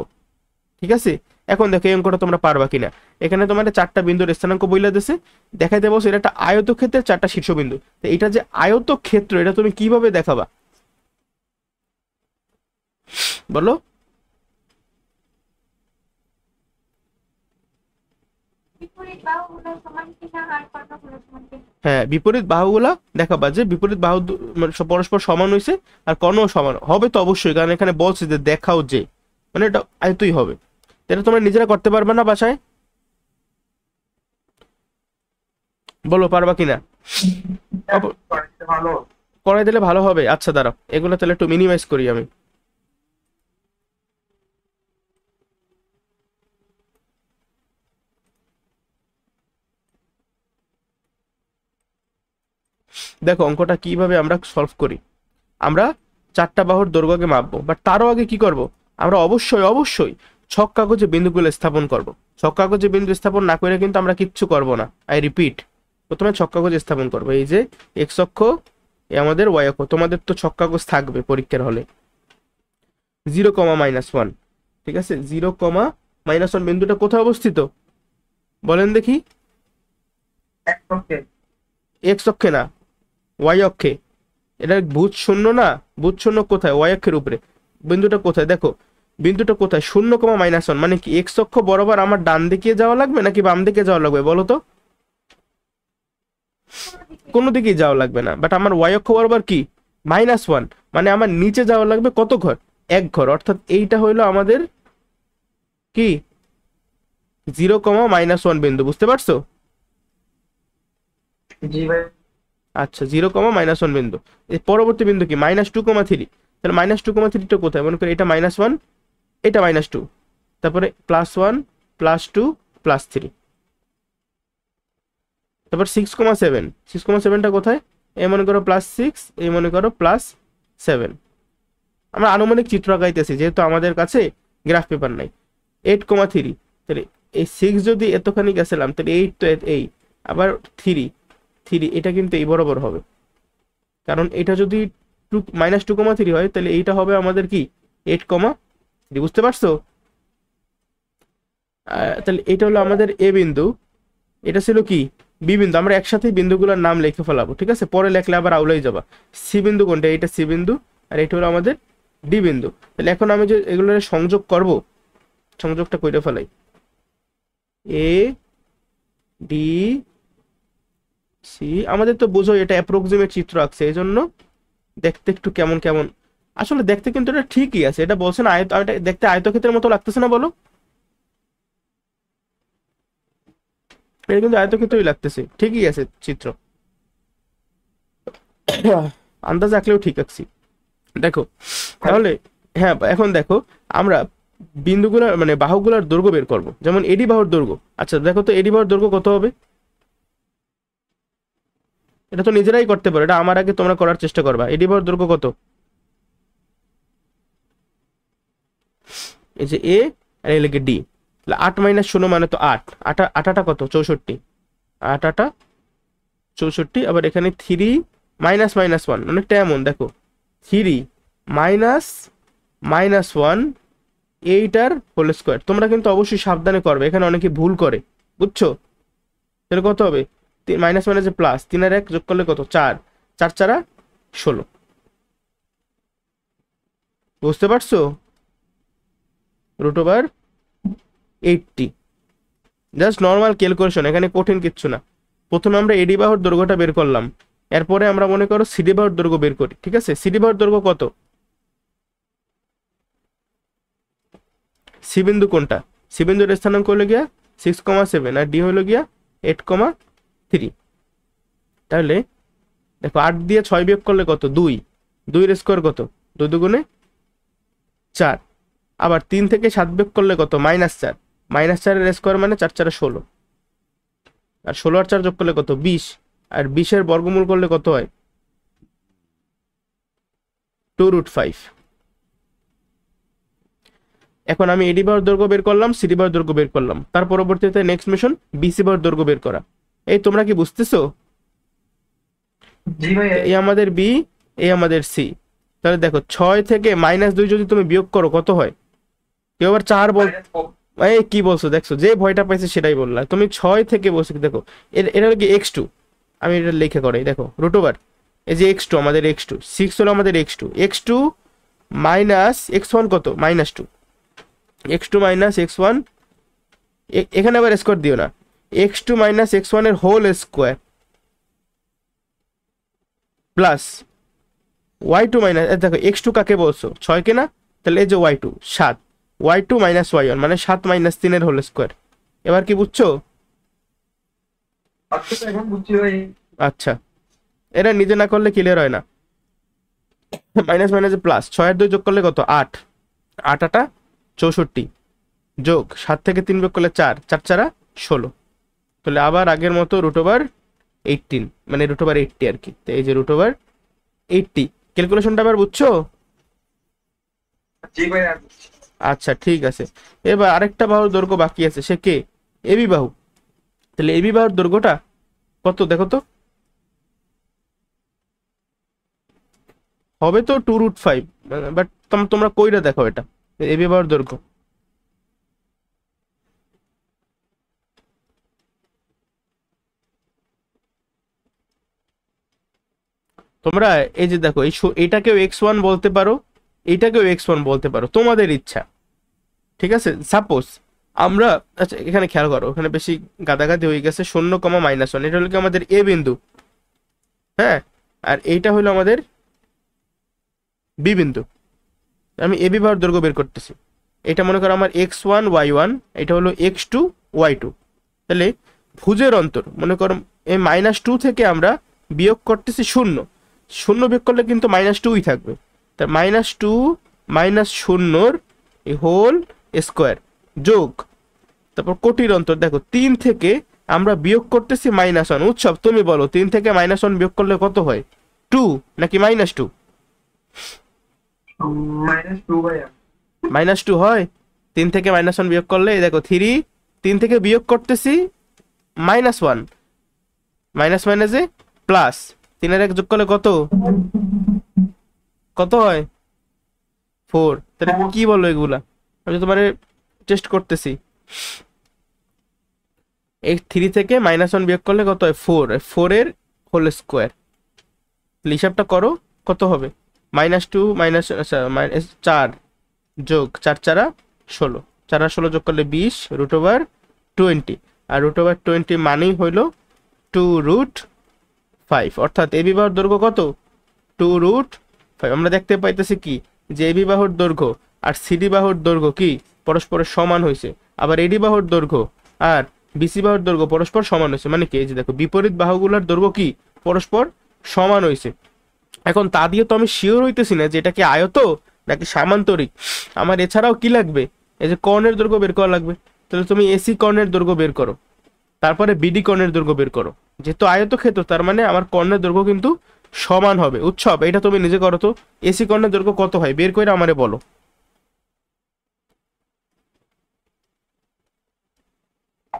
ঠিক আছে? এখন দেখো এই অঙ্কটা তোমরা পারবা কিনা। এখানে তোমার চারটা বিন্দুর স্থানাঙ্ক বইলা দিছে, দেখাইতে বলছে এটা একটা আয়তক্ষেত্রের চারটা শীর্ষবিন্দু। তো এটা যে আয়তক্ষেত্র, এটা তুমি কিভাবে দেখাবা বলো? হ্যাঁ, বিপরীত বাহুগুলা দেখাবা যে বিপরীত বাহু মানে পরস্পর সমান হয়েছে আর কর্ণও সমান হবে তো অবশ্যই, কারণ এখানে বলছে যে দেখাও যে, মানে এটা আয়তই হবে। এটা তোমরা নিজেরা করতে পারবে না বাসায়? বলো পারবা কিনা? ভালো করাই দিলে ভালো হবে। আচ্ছা দাঁড়াও, এগুলো তাহলে একটু মিনিমাইজ করি আমি। দেখো অঙ্কটা কিভাবে আমরা সলভ করি। আমরা চারটা বাহুর দৈর্ঘ্যকে মাপবো, বাট তারও আগে কি করব, আমরা অবশ্যই অবশ্যই ছক কাগজে বিন্দুগুলো স্থাপন করব। ছক কাগজে বিন্দু স্থাপন না করে কিন্তু আমরা কিচ্ছু করব না। আই রিপিট, প্রথমে ছক কাগজে স্থাপন করবো। এই যে এক্স অক্ষ, এ আমাদের ওয়াই অক্ষ। তোমাদের তো ছক কাগজ থাকবে পরীক্ষার হলে। 0,-1, ঠিক আছে? 0,-1 বিন্দুটা কোথায় অবস্থিত বলেন দেখি? এক্স অক্ষে না, ওয়াই অক্ষে। এটা ভুজ শূন্য না? ভুজ শূন্য কোথায়? ওয়াই অক্ষের উপরে। বিন্দুটা কোথায় দেখো, বিন্দুটা কোথায়? 0,-1, মানে কি এক্স অক্ষ বরাবর আমার ডান দিকে যাওয়া লাগবে নাকি বাম দিকে যাওয়া লাগবে বলো তো? কোনো দিকেই যাওয়া লাগবে না, বাট আমার ওয়াই অক্ষ বরাবর কি -1, মানে আমার নিচে যাওয়া লাগবে কত ঘর? 1 ঘর। অর্থাৎ এইটা হইলো আমাদের কি 0,-1 বিন্দু, বুঝতে পারছো? জি ভাই। আচ্ছা 0,-1 বিন্দু। এই পরবর্তী বিন্দু কি -2,3। তাহলে -2,3টা কোথায়? মনে করি এটা -1, এটা -2, তারপরে +1 +2 +3, তারপর 6,7টা কোথায়? এই মনে করো +6, এই মনে করো +7। আমরা আনুমানিক চিত্র আঁকাইতেছি যেহেতু আমাদের কাছে গ্রাফ পেপার নাই। 8,3, তাহলে এই 6 যদি এতখানি গেছিলাম তাহলে 8 তো এই, আবার 3, এটা কিন্তু এই বরাবর হবে, কারণ এটা যদি -2,3 হয় তাহলে এইটা হবে আমাদের কি 8,3, বুঝতে পারছো? তাহলে এটা হলো আমাদের এ বিন্দু, এটা ছিল কি বি বিন্দু। আমরা একসাথে বিন্দুগুলোর নাম লিখে ফেলাবো, ঠিক আছে? পরে লিখলে আবার আউলাই যাবা। সি বিন্দু কোনটা? এটা সি বিন্দু, আর এটা হলো আমাদের ডি বিন্দু। তাহলে এখন আমি যে এগুলোর সংযোগ করব, সংযোগটা কইরা ফেলাই। এ ডি সি, আমাদের তো বুঝো এটা অ্যাপ্রক্সিমেট চিত্র আঁকছে, এই জন্য দেখতে একটু কেমন কেমন, আসলে দেখতে কিন্তু এটা ঠিকই আছে। এটা বলছে না আয়ত, এটা দেখতে আয়তক্ষেত্রের মতো লাগতেছে না বলো? এটা কিন্তু আয়তক্ষেত্রই লাগতেছে, ঠিকই আছে চিত্র। আন্দাজ আঁকলেও ঠিক আঁকছি। দেখো তাহলে, হ্যাঁ এখন দেখো আমরা বিন্দুগুলোর মানে বাহুগুলোর দৈর্ঘ্য বের করব। যেমন এডি বাহুর দৈর্ঘ্য। আচ্ছা দেখো তো এডি বাহুর দৈর্ঘ্য কত হবে? এটা তো নিজেরাই করতে পারো, এটা আমার আগে তোমরা করার চেষ্টা করবা। এডি বাহুর দৈর্ঘ্য কত? এই যে এ আর এ লেগে ডি, 8 - 0 মানে তো 8, 8 কত? 64, 8 64। আবার এখানে 3 -1 অনেকটা এমন, দেখো 3 -1 8 হোল স্কোয়ার। তোমরা কিন্তু অবশ্যই সাবধানে করবে, এখানে অনেকে ভুল করে, বুঝছো? তাহলে কত হবে? মাইনাস মাইনাসে প্লাস, 3 আর 1 যোগ করলে কত? 4, 4 4 16, বুঝতে পারছো? √80। জাস্ট নর্মাল ক্যালকুলেশন, এখানে কঠিন কিচ্ছু না। প্রথমে আমরা এডি বাহুর দৈর্ঘ্যটা বের করলাম, এরপরে আমরা মনে করো সিডি বাহুর দৈর্ঘ্য বের করি, ঠিক আছে? সিডি বাহুর দৈর্ঘ্য কত? সি বিন্দু কোনটা? সি বিন্দুর স্থানাঙ্ক হলো গিয়া 6,7 আর ডি হলো গিয়া 8,3। তাহলে দেখো 8 দিয়ে 6 বিয়োগ করলে কত? 2। 2 এর স্কোয়ার কত? 2 দুগুণে 4। আবার 3 থেকে 7 বিয়োগ করলে কত? -4। -4 এর স্কোয়ার মানে 4 4 16। আর 16 আর 4 যোগ করলে কত? 20। আর 20 এর বর্গমূল করলে কত হয়? 2√5। এখন আমি এডি বাহুর দৈর্ঘ্য বের করলাম, সিডি বাহুর দৈর্ঘ্য বের করলাম। তার পরবর্তীতে নেক্সট মিশন বিসি বাহুর দৈর্ঘ্য বের করা। এই তোমরা কি বুঝতেছো? জি ভাইয়া এই আমাদের বি, এই আমাদের সি। তাহলে দেখো 6 থেকে -2 যদি তুমি বিয়োগ করো কত হয়? কেউ আবার 4 বল। এই কি বলছো? দেখছো যে ভয়টা পাইছে সেটাই বললা তুমি। 6 থেকে বলছো কি? দেখো এটা হলো কি x2। আমি এটা লিখে করাই, দেখো রুট ওভার এই যে x2 আমাদের x2, 6 হলো আমাদের x2 মাইনাস x1 কত? -2। x2 মাইনাস x1, এখানে আবার স্কোয়ার দিও না। x2 মাইনাস x1 এর whole square plus y2 minus, দেখো x2 কাকে বলছো? 6 কে না? তাহলে এই যে y2 7, y2 মাইনাস y1 মানে 7 - 3 এর হোল স্কোয়ার। এবার কি বুঝছো? আচ্ছা এখন বুঝছি ভাই। আচ্ছা, এটা নিজে না করলে ক্লিয়ার হয় না। মাইনাস মাইনাসে প্লাস, 6 এর 2 যোগ করলে কত? 8। 8 8 64 যোগ 7 থেকে 3 বিয়োগ করলে 4, 4 4 16। তাহলে আবার আগের মতো √18 মানে √80 আর কি। তো এই যে √80। ক্যালকুলেশনটা আবার বুঝছো? জি ভাইয়া আচ্ছা ঠিক আছে। এবার আরেকটা বাহুর দৈর্ঘ্য বাকি আছে, সে কে? এবি বাহু। তাহলে এবি বাহুর দৈর্ঘ্যটা কত দেখো তো? হবে তো 2√5, বাট তোমরা কইরা দেখো এটা এবি বাহুর দৈর্ঘ্য। তোমরা এই যে দেখো এইটাকেও x1 বলতে পারো, এইটাকেও x1 বলতে পারো, তোমাদের ইচ্ছা। ঠিক আছে, সাপোজ আমরা, আচ্ছা এখানে খেয়াল করো, এখানে বেশি গাদাগাদি হয়ে গেছে। 0,-1 এটা হলো কি আমাদের এ বিন্দু, হ্যাঁ। আর এইটা হলো আমাদের বি বিন্দু। আমি এবি বাহুর দৈর্ঘ্য বের করতেছি। এটা মনে করো আমার x1 y1, এটা হলো x2 y2। তাহলে ভুজের অন্তর মনে করো এই -2 থেকে আমরা বিয়োগ করতেছি 0। 0 বিয়োগ করলে কিন্তু -2ই থাকবে। তা -2 -0 এই হোল স্কোয়ার যোগ তারপর কোটির অন্তর। দেখো 3 থেকে আমরা বিয়োগ করতেছি -1। উৎসব তুমি বলো 3 থেকে -1 বিয়োগ করলে কত হয়? 2 নাকি -2? -2 ভাইয়া -2 হয়। 3 থেকে -1 বিয়োগ করলে এই দেখো 3 থেকে বিয়োগ করতেছি -1, মাইনাস মাইনাসে প্লাস, 3 এর 1 যোগ করলে কত? কত হয়? 4। তাহলে কি বলো এগুলা? আমি তোমার টেস্ট করতেছি। এই 3 থেকে -1 বিয়োগ করলে কত হয়? 4। 4 এর হোল স্কোয়ার। হিসাবটা করো কত হবে? -2 4 যোগ 4 4 16, 4 আর 16 যোগ করলে 20 √20। আর √20 মানেই হইল 2√5। অর্থাৎ এবি বাহুর দৈর্ঘ্য কত? 2√5। আমরা দেখতে পাইতেছি কি যে এবি বাহুর দৈর্ঘ্য আর সিডি বাহুর দৈর্ঘ্য কি পরস্পরের সমান হয়েছে। আবার এডি বাহুর দৈর্ঘ্য আর বিসি বাহুর দৈর্ঘ্য পরস্পর সমান হয়েছে। মানে কি, এই যে দেখো বিপরীত বাহুগুলোর দৈর্ঘ্য কি পরস্পর সমান হয়েছে। এখন তা দিয়ে তো আমি শিওর হইতেছি না যে এটা কি আয়ত নাকি সামান্তরিক। আমার এছাড়াও কি লাগবে? এই যে কর্ণের দৈর্ঘ্য বের করা লাগবে। তাহলে তুমি এসি কর্ণের দৈর্ঘ্য বের করো, তারপরে বিডি কর্ণের দৈর্ঘ্য বের করো। যেহেতু আয়তক্ষেত্র তার মানে আমার কর্ণের দৈর্ঘ্য কিন্তু সমান হবে। উৎসব এটা তুমি নিজে করো তো, এসি কর্ণের দৈর্ঘ্য কত হয় বের করে আমারে বলো।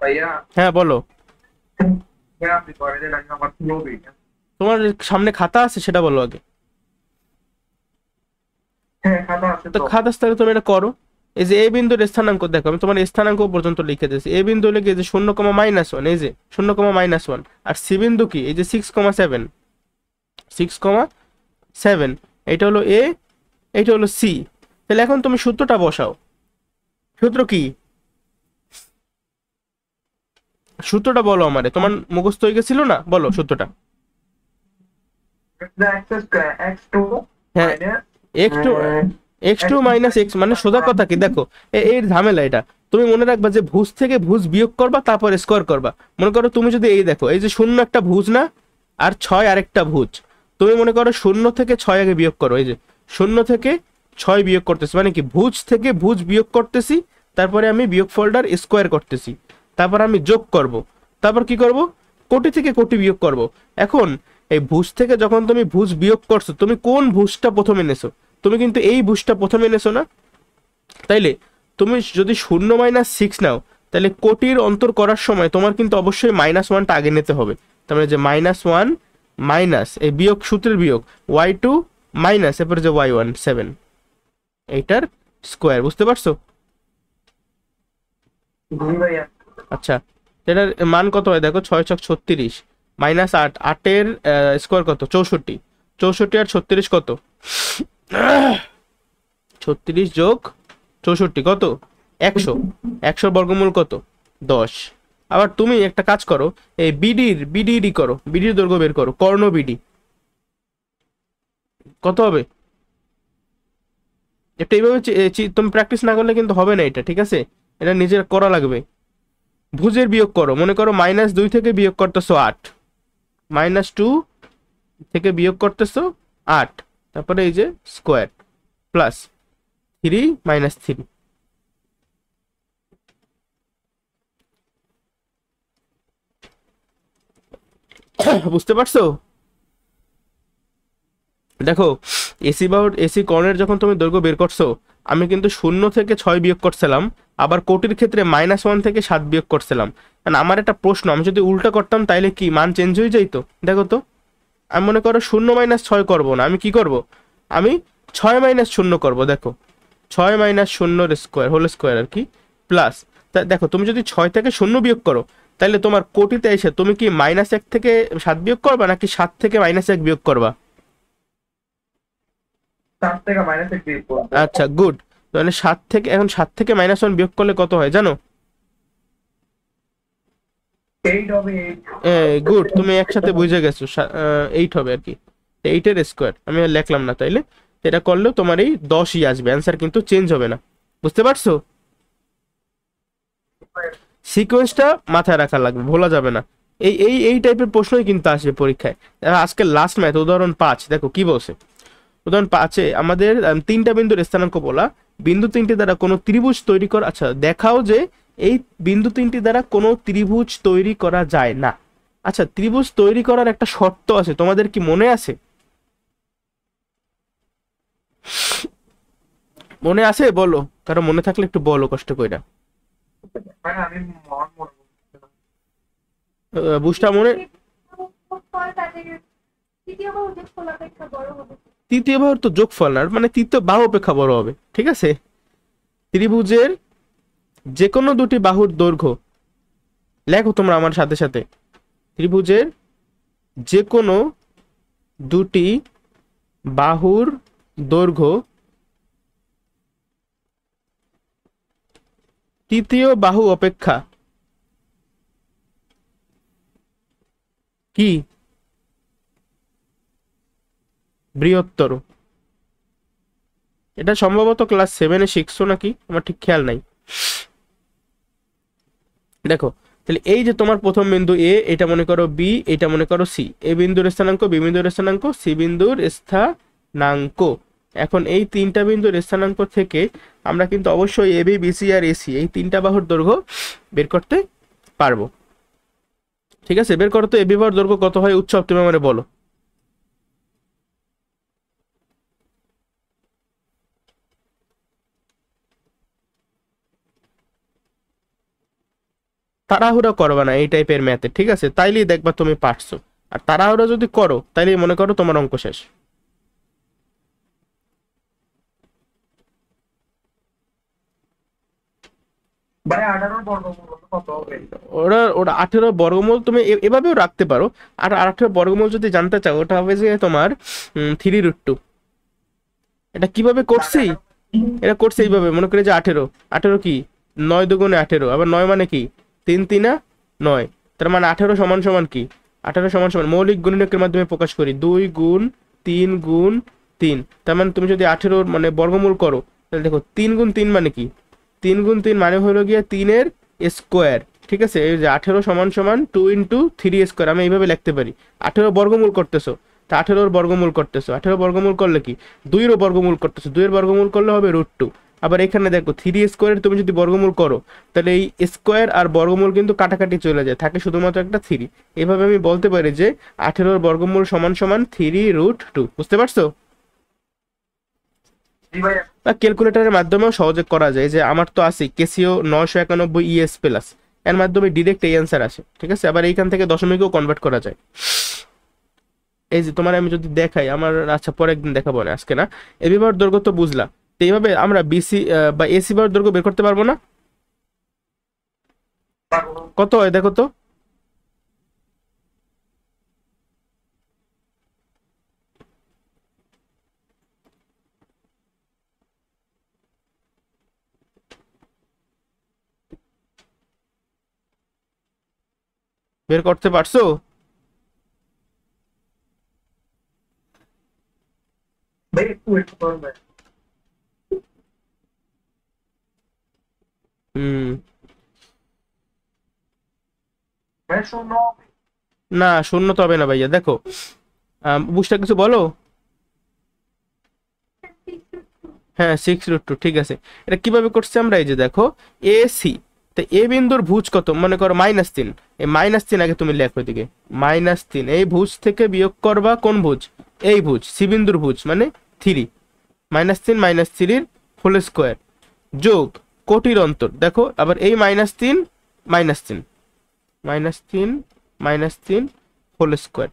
ভাইয়া হ্যাঁ বলো। হ্যাঁ আপনি করে দেন আমি আমার লোভী তোমার সামনে খাতা আছে সেটা বলো আগে। হ্যাঁ খাতা আছে তো তো খাতা আছে, তাহলে তুমি এটা করো। এই যে এ বিন্দুর স্থানাঙ্ক দেখো, আমি তোমার স্থানাঙ্ক পর্যন্ত লিখে দিয়েছি। এ বিন্দু লিখে যে 0,-1, এই যে 0,-1। আর সি বিন্দু কি? এই যে 6,7, 6,7। এটা হলো এ, এটা হলো সি। তাহলে এখন তুমি সূত্রটা বসাও। সূত্র কি? সূত্রটা বলো আমারে, তোমার মুখস্থ হয়ে গেছিল না? বলো সূত্রটা। x2 হ্যাঁ, minus x2 x2 minus x মানে সোজা কথা কি দেখো, এর ঝামেলা এটা। তুমি মনে রাখবা যে ভুজ থেকে ভুজ বিয়োগ করবা তারপর স্কোয়ার করবা। মনে করো তুমি যদি এই দেখো, এই যে শূন্য একটা ভুজ না, আর 6 আরেকটা ভুজ, তুমি মনে করো 0 থেকে 6 আগে বিয়োগ করো। এই যে 0 থেকে 6 বিয়োগ করতেছি মানে কি, ভুজ থেকে ভুজ বিয়োগ করতেছি, তারপরে আমি বিয়োগ ফোল্ডার স্কোয়ার করতেছি, তারপর আমি যোগ করব, তারপর কি করব, কোটি থেকে কোটি বিয়োগ করব। এখন এই ভুজ থেকে যখন তুমি ভুজ বিয়োগ করছো, তুমি কোন ভুজটা প্রথমে নেছো? তুমি কিন্তু এই ভুজটা প্রথমে নেছো না? তাইলে তুমি যদি 0-6 নাও, তাহলে কোটির অন্তর করার সময় তোমার কিন্তু অবশ্যই -1টা আগে নিতে হবে। তার মানে যে -1 মাইনাস এই বিয়োগ সূত্রের বিয়োগ y2 মাইনাস এরপরে যে y1 7, এইটার স্কোয়ার। বুঝতে পারছো? জি ভাইয়া। আচ্ছা, এটার মান কত হয় দেখো, 6 ছক 36 মাইনাস 8, 8-এর স্কোয়ার কত, 64, 64 আর 36 কত, 36 যোগ 64 কত, 100, 100 বর্গমূল কত, 10। আবার তুমি একটা কাজ করো, এই বিডির করো, বিডির দৈর্ঘ্য বের করো, কর্ণ বিডি কত হবে। এটা এইভাবে তুমি প্র্যাকটিস না করলে কিন্তু হবে না এটা, ঠিক আছে? এটা নিজের করা লাগবে। ভুজের বিয়োগ করো, মনে করো -2 থেকে বিয়োগ করতেছো 8, -2 থেকে বিয়োগ করতেছো 8, তারপরে এই যে স্কোয়ার প্লাস 3 -3। বুঝতে পারছো? দেখো, এসি কর্ণের যখন তুমি দৈর্ঘ্য বের করছো, আমি কিন্তু 0 থেকে 6 বিয়োগ করছিলাম, আবার কোটির ক্ষেত্রে -1 থেকে 7 বিয়োগ করছিলাম। কারণ আমার একটা প্রশ্ন, আমি যদি উল্টা করতাম তাইলে কি মান চেঞ্জ হয়ে যাইতো? দেখো তো, আমি মনে করো 0-6 করব না, আমি কি করব, আমি 6-0 করব। দেখো 6-0 স্কোয়ার হোল স্কোয়ার আর কি, প্লাস দেখো তুমি যদি 6 থেকে 0 বিয়োগ করো, তাহলে তোমার কোটিতে এসে তুমি কি -1 থেকে 7 বিয়োগ করবা নাকি 7 থেকে -1 বিয়োগ করবা? 7 থেকে -1 বিয়োগ করব। আচ্ছা গুড। তাহলে 7 থেকে -1 বিয়োগ করলে কত হয় জানো? 8 হবে। 8 গুড, তুমি একসাথে বুঝে গেছো, 8 হবে আর কি। 8-এর স্কোয়ার আমি আর লিখলাম না, তাইলে এটা করলেও তোমার এই 10ই আসবে, অ্যান্সার কিন্তু চেঞ্জ হবে না। বুঝতে পারছো? সিকোয়েন্সটা মাথায় রাখা লাগবে, ভোলা যাবে না। এই টাইপের প্রশ্নই কিন্তু আসবে পরীক্ষায়। আজকে লাস্ট ম্যাথ উদাহরণ 5 দেখো কি বলছে। উদাহরণ 5-এ আমাদের 3টা বিন্দুর স্থানাঙ্ক বলা, বিন্দু 3টি দ্বারা কোনো ত্রিভুজ তৈরি করা। আচ্ছা দেখাও যে এই বিন্দু 3টি দ্বারা কোনো ত্রিভুজ তৈরি করা যায় না। আচ্ছা, ত্রিভুজ তৈরি করার একটা শর্ত আছে, তোমাদের কি মনে আছে? মনে আছে বলো, কারণ মনে থাকলে একটু বলো কষ্ট কইরা। ভাই আমি মনে করছি না। বুঝটা মনে, তৃতীয় বাহুর তো যোগফল না, মানে তৃতীয় বাহু অপেক্ষা বড় হবে, ঠিক আছে? ত্রিভুজের যে কোনো দুটি বাহুর দৈর্ঘ্য, লেখো তোমরা আমার সাথে সাথে, ত্রিভুজের যে কোনো দুটি বাহুর দৈর্ঘ্য তৃতীয় বাহু অপেক্ষা কি বৃহত্তর। এটা সম্ভবত ক্লাস 7-এ শিখছো নাকি, আমার ঠিক খেয়াল নাই। দেখো তাহলে এই যে তোমার প্রথম বিন্দু এ, এটা মনে করো বি, এটা মনে করো সি, এ বিন্দুর স্থানাঙ্ক, বি বিন্দুর স্থানাঙ্ক, সি বিন্দুর স্থানাঙ্ক। এখন এই 3টা বিন্দুর স্থানাঙ্ক থেকে আমরা কিন্তু অবশ্যই A B, BC R AC এই 3টা বাহুর দৈর্ঘ্য বের করতে পারবো। ঠিক আছে, বের করো তো। এবি বাহুর দৈর্ঘ্য কত হয় উৎসব, তুমি আমারে বলো। তাড়াহুড়া করবা না এই টাইপের ম্যাথে, ঠিক আছে? তাইলেই দেখবা তুমি পারছো। আর তাড়াহুড়া যদি করো তাইলেই মনে করো তোমার অঙ্ক শেষ। ভাই 18 বর্গমূল কত হবে? ওরা ওরা 18 বর্গমূল তুমি এভাবেও রাখতে পারো। আর 18 বর্গমূল যদি জানতে চাও, ওটা হবে যে তোমার 3√2। এটা কিভাবে করছি, এটা করছে এইভাবে, মনে করি যে 18, 18 কি 9 দুগুণে 18, আবার 9 মানে কি 3 3 9, তার মানে 18 সমান সমান কি, 18 সমান সমান মৌলিক গুণনীয়কের মাধ্যমে প্রকাশ করি 2 গুণ 3 গুণ 3। তার মানে তুমি যদি 18 মানে বর্গমূল করো, তাহলে দেখো 3 গুণ 3 মানে কি, 3 গুণ 3 মানে হলো গিয়ে 3 এর স্কোয়ার। ঠিক আছে, এই যে 18 সমান সমান 2 ইন্টু 3 স্কোয়ার, আমি এইভাবে লিখতে পারি। 18 বর্গমূল করতেছো, তা 18 বর্গমূল করতেছো, 18 বর্গমূল করলে কি 2 এর বর্গমূল করতেছো, 2 এর বর্গমূল করলে হবে √2। আবার এখানে দেখো 3 স্কোয়ারের তুমি যদি বর্গমূল করো, তাহলে এই স্কোয়ার আর বর্গমূল কিন্তু কাটাকাটি চলে যায়, থাকে শুধুমাত্র একটা 3। এভাবে আমি বলতে পারি যে 18 বর্গমূল সমান সমান 3√2। বুঝতে পারছো? জি ভাইয়া। বা ক্যালকুলেটরের মাধ্যমেও সহজে করা যায়, যে আমার তো আছে কেসিও 991 ইএস প্লাস, এর মাধ্যমে ডিরেক্ট এই অ্যান্সার আসে। ঠিক আছে, আবার এইখান থেকে দশমিকেও কনভার্ট করা যায়। এই যে তোমার আমি যদি দেখাই আমার, আচ্ছা পরে একদিন দেখাবো না, আজকে না। এবি বাহুর দৈর্ঘ্য তো বুঝলা, তো এইভাবে আমরা বিসি বা এসি বাহুর দৈর্ঘ্য বের করতে পারবো না? কত হয় দেখো তো। বের করতে পারছো? ভাই একটু ওয়েট করুন ভাই। হুম। ভাই শূন্য। না, শূন্য তো হবে না ভাইয়া, দেখো বুঝটা কিছু বলো। হ্যাঁ, 6√2, ঠিক আছে। এটা কিভাবে করছি আমরা, এই যে দেখো এসি, তো এ বিন্দুর ভুজ কত, মনে করো -3, এই -3 আগে তুমি লেখো এদিকে, -3, এই ভুজ থেকে বিয়োগ করবা কোন ভুজ, এই ভুজ, সি বিন্দুর ভুজ মানে 3, -3 -3 হোল স্কোয়ার যোগ কোটির অন্তর, দেখো আবার এই -3 -3 -3 হোল স্কোয়ার।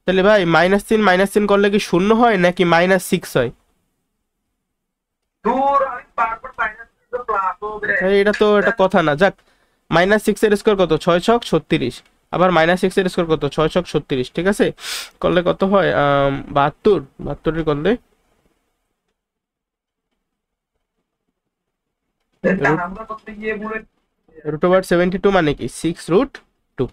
তাহলে ভাই -3 -3 করলে কি শূন্য হয় নাকি -6 হয়? দূর আমি বারবার মাইনাস প্লাস হবে। এটা তো এটা কথা না, যাক। -6 এর স্কোয়ার কত, 6 ছক 36, আবার -6 এর স্কোয়ার কত, 6 ছক 36। ঠিক আছে, করলে কত হয় 72, 72 এর করলে আমরা করতে গিয়ে বলে √72 মানে কি 6√2।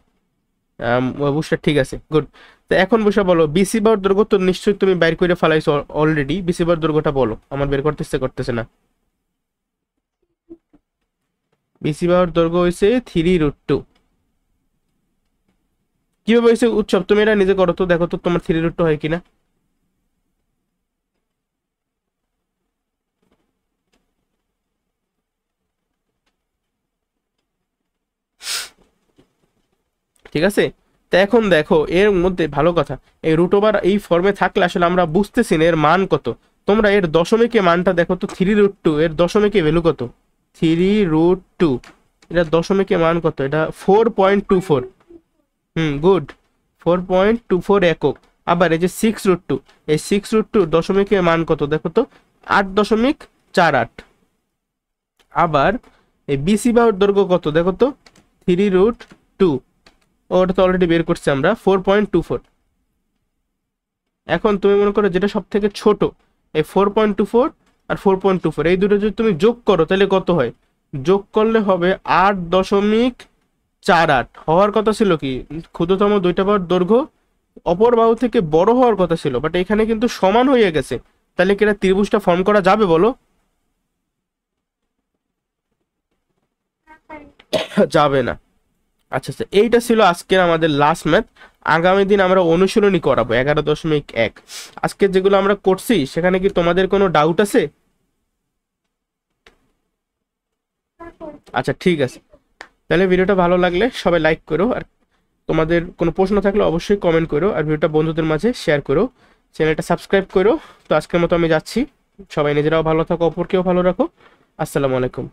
বুঝটা ঠিক আছে, গুড। তো এখন বসে বলো বিসি বাহুর দৈর্ঘ্য তো নিশ্চয়ই তুমি বাইর করে ফেলাইছো অলরেডি, বিসি বাহুর দৈর্ঘ্যটা বলো, আমার বের করতে ইচ্ছে করতেছে না। বিসি বাহুর দৈর্ঘ্য হয়েছে 3√2। কিভাবে হয়েছে উৎসব, তুমি এটা নিজে করো তো, দেখো তো তোমার 3√2 হয় কিনা। ঠিক আছে, তো এখন দেখো এর মধ্যে ভালো কথা, এই √, এই ফর্মে থাকলে আসলে আমরা বুঝতেছি না এর মান কত। তোমরা এর দশমিকে মানটা দেখো তো, 3√2 এর দশমিকে ভ্যালু কত, 3√2 এটা দশমিকে মান কত, এটা 4.24। গুড, 4.24 একক। আবার এই যে 6√2, এই 6√2 দশমিকে মান কত দেখো তো, 8.48। আবার এই বিসি বাহুর দৈর্ঘ্য কত দেখো তো, 3√2, ওটা তো অলরেডি বের করছি আমরা, 4.24। এখন তুমি মনে করো যেটা সব থেকে ছোট, এই 4.24 আর 4.24 এই দুটো যদি তুমি যোগ করো তাহলে কত হয়, যোগ করলে হবে 8.48। হওয়ার কথা ছিল কি, ক্ষুদ্রতম দুইটা বাহুর দৈর্ঘ্য অপর বাহু থেকে বড় হওয়ার কথা ছিল, বাট এখানে কিন্তু সমান হয়ে গেছে। তাহলে কি এটা ত্রিভুজটা ফর্ম করা যাবে বলো? যাবে না। আচ্ছা আচ্ছা, এইটা ছিল আজকের আমাদের লাস্ট ম্যাথ। আগামী দিন আমরা অনুশীলনী করাবো 11.1। আজকে যেগুলো আমরা করছি সেখানে কি তোমাদের কোনো ডাউট আছে? আচ্ছা ঠিক আছে, তাহলে ভিডিওটা ভালো লাগলে সবাই লাইক করো, আর তোমাদের কোনো প্রশ্ন থাকলে অবশ্যই কমেন্ট করো, আর ভিডিওটা বন্ধুদের মাঝে শেয়ার করো, চ্যানেলটা সাবস্ক্রাইব করো। তো আজকের মতো আমি যাচ্ছি, সবাই নিজেরাও ভালো থাকো, অপরকেও ভালো রাখো। আসসালামু আলাইকুম।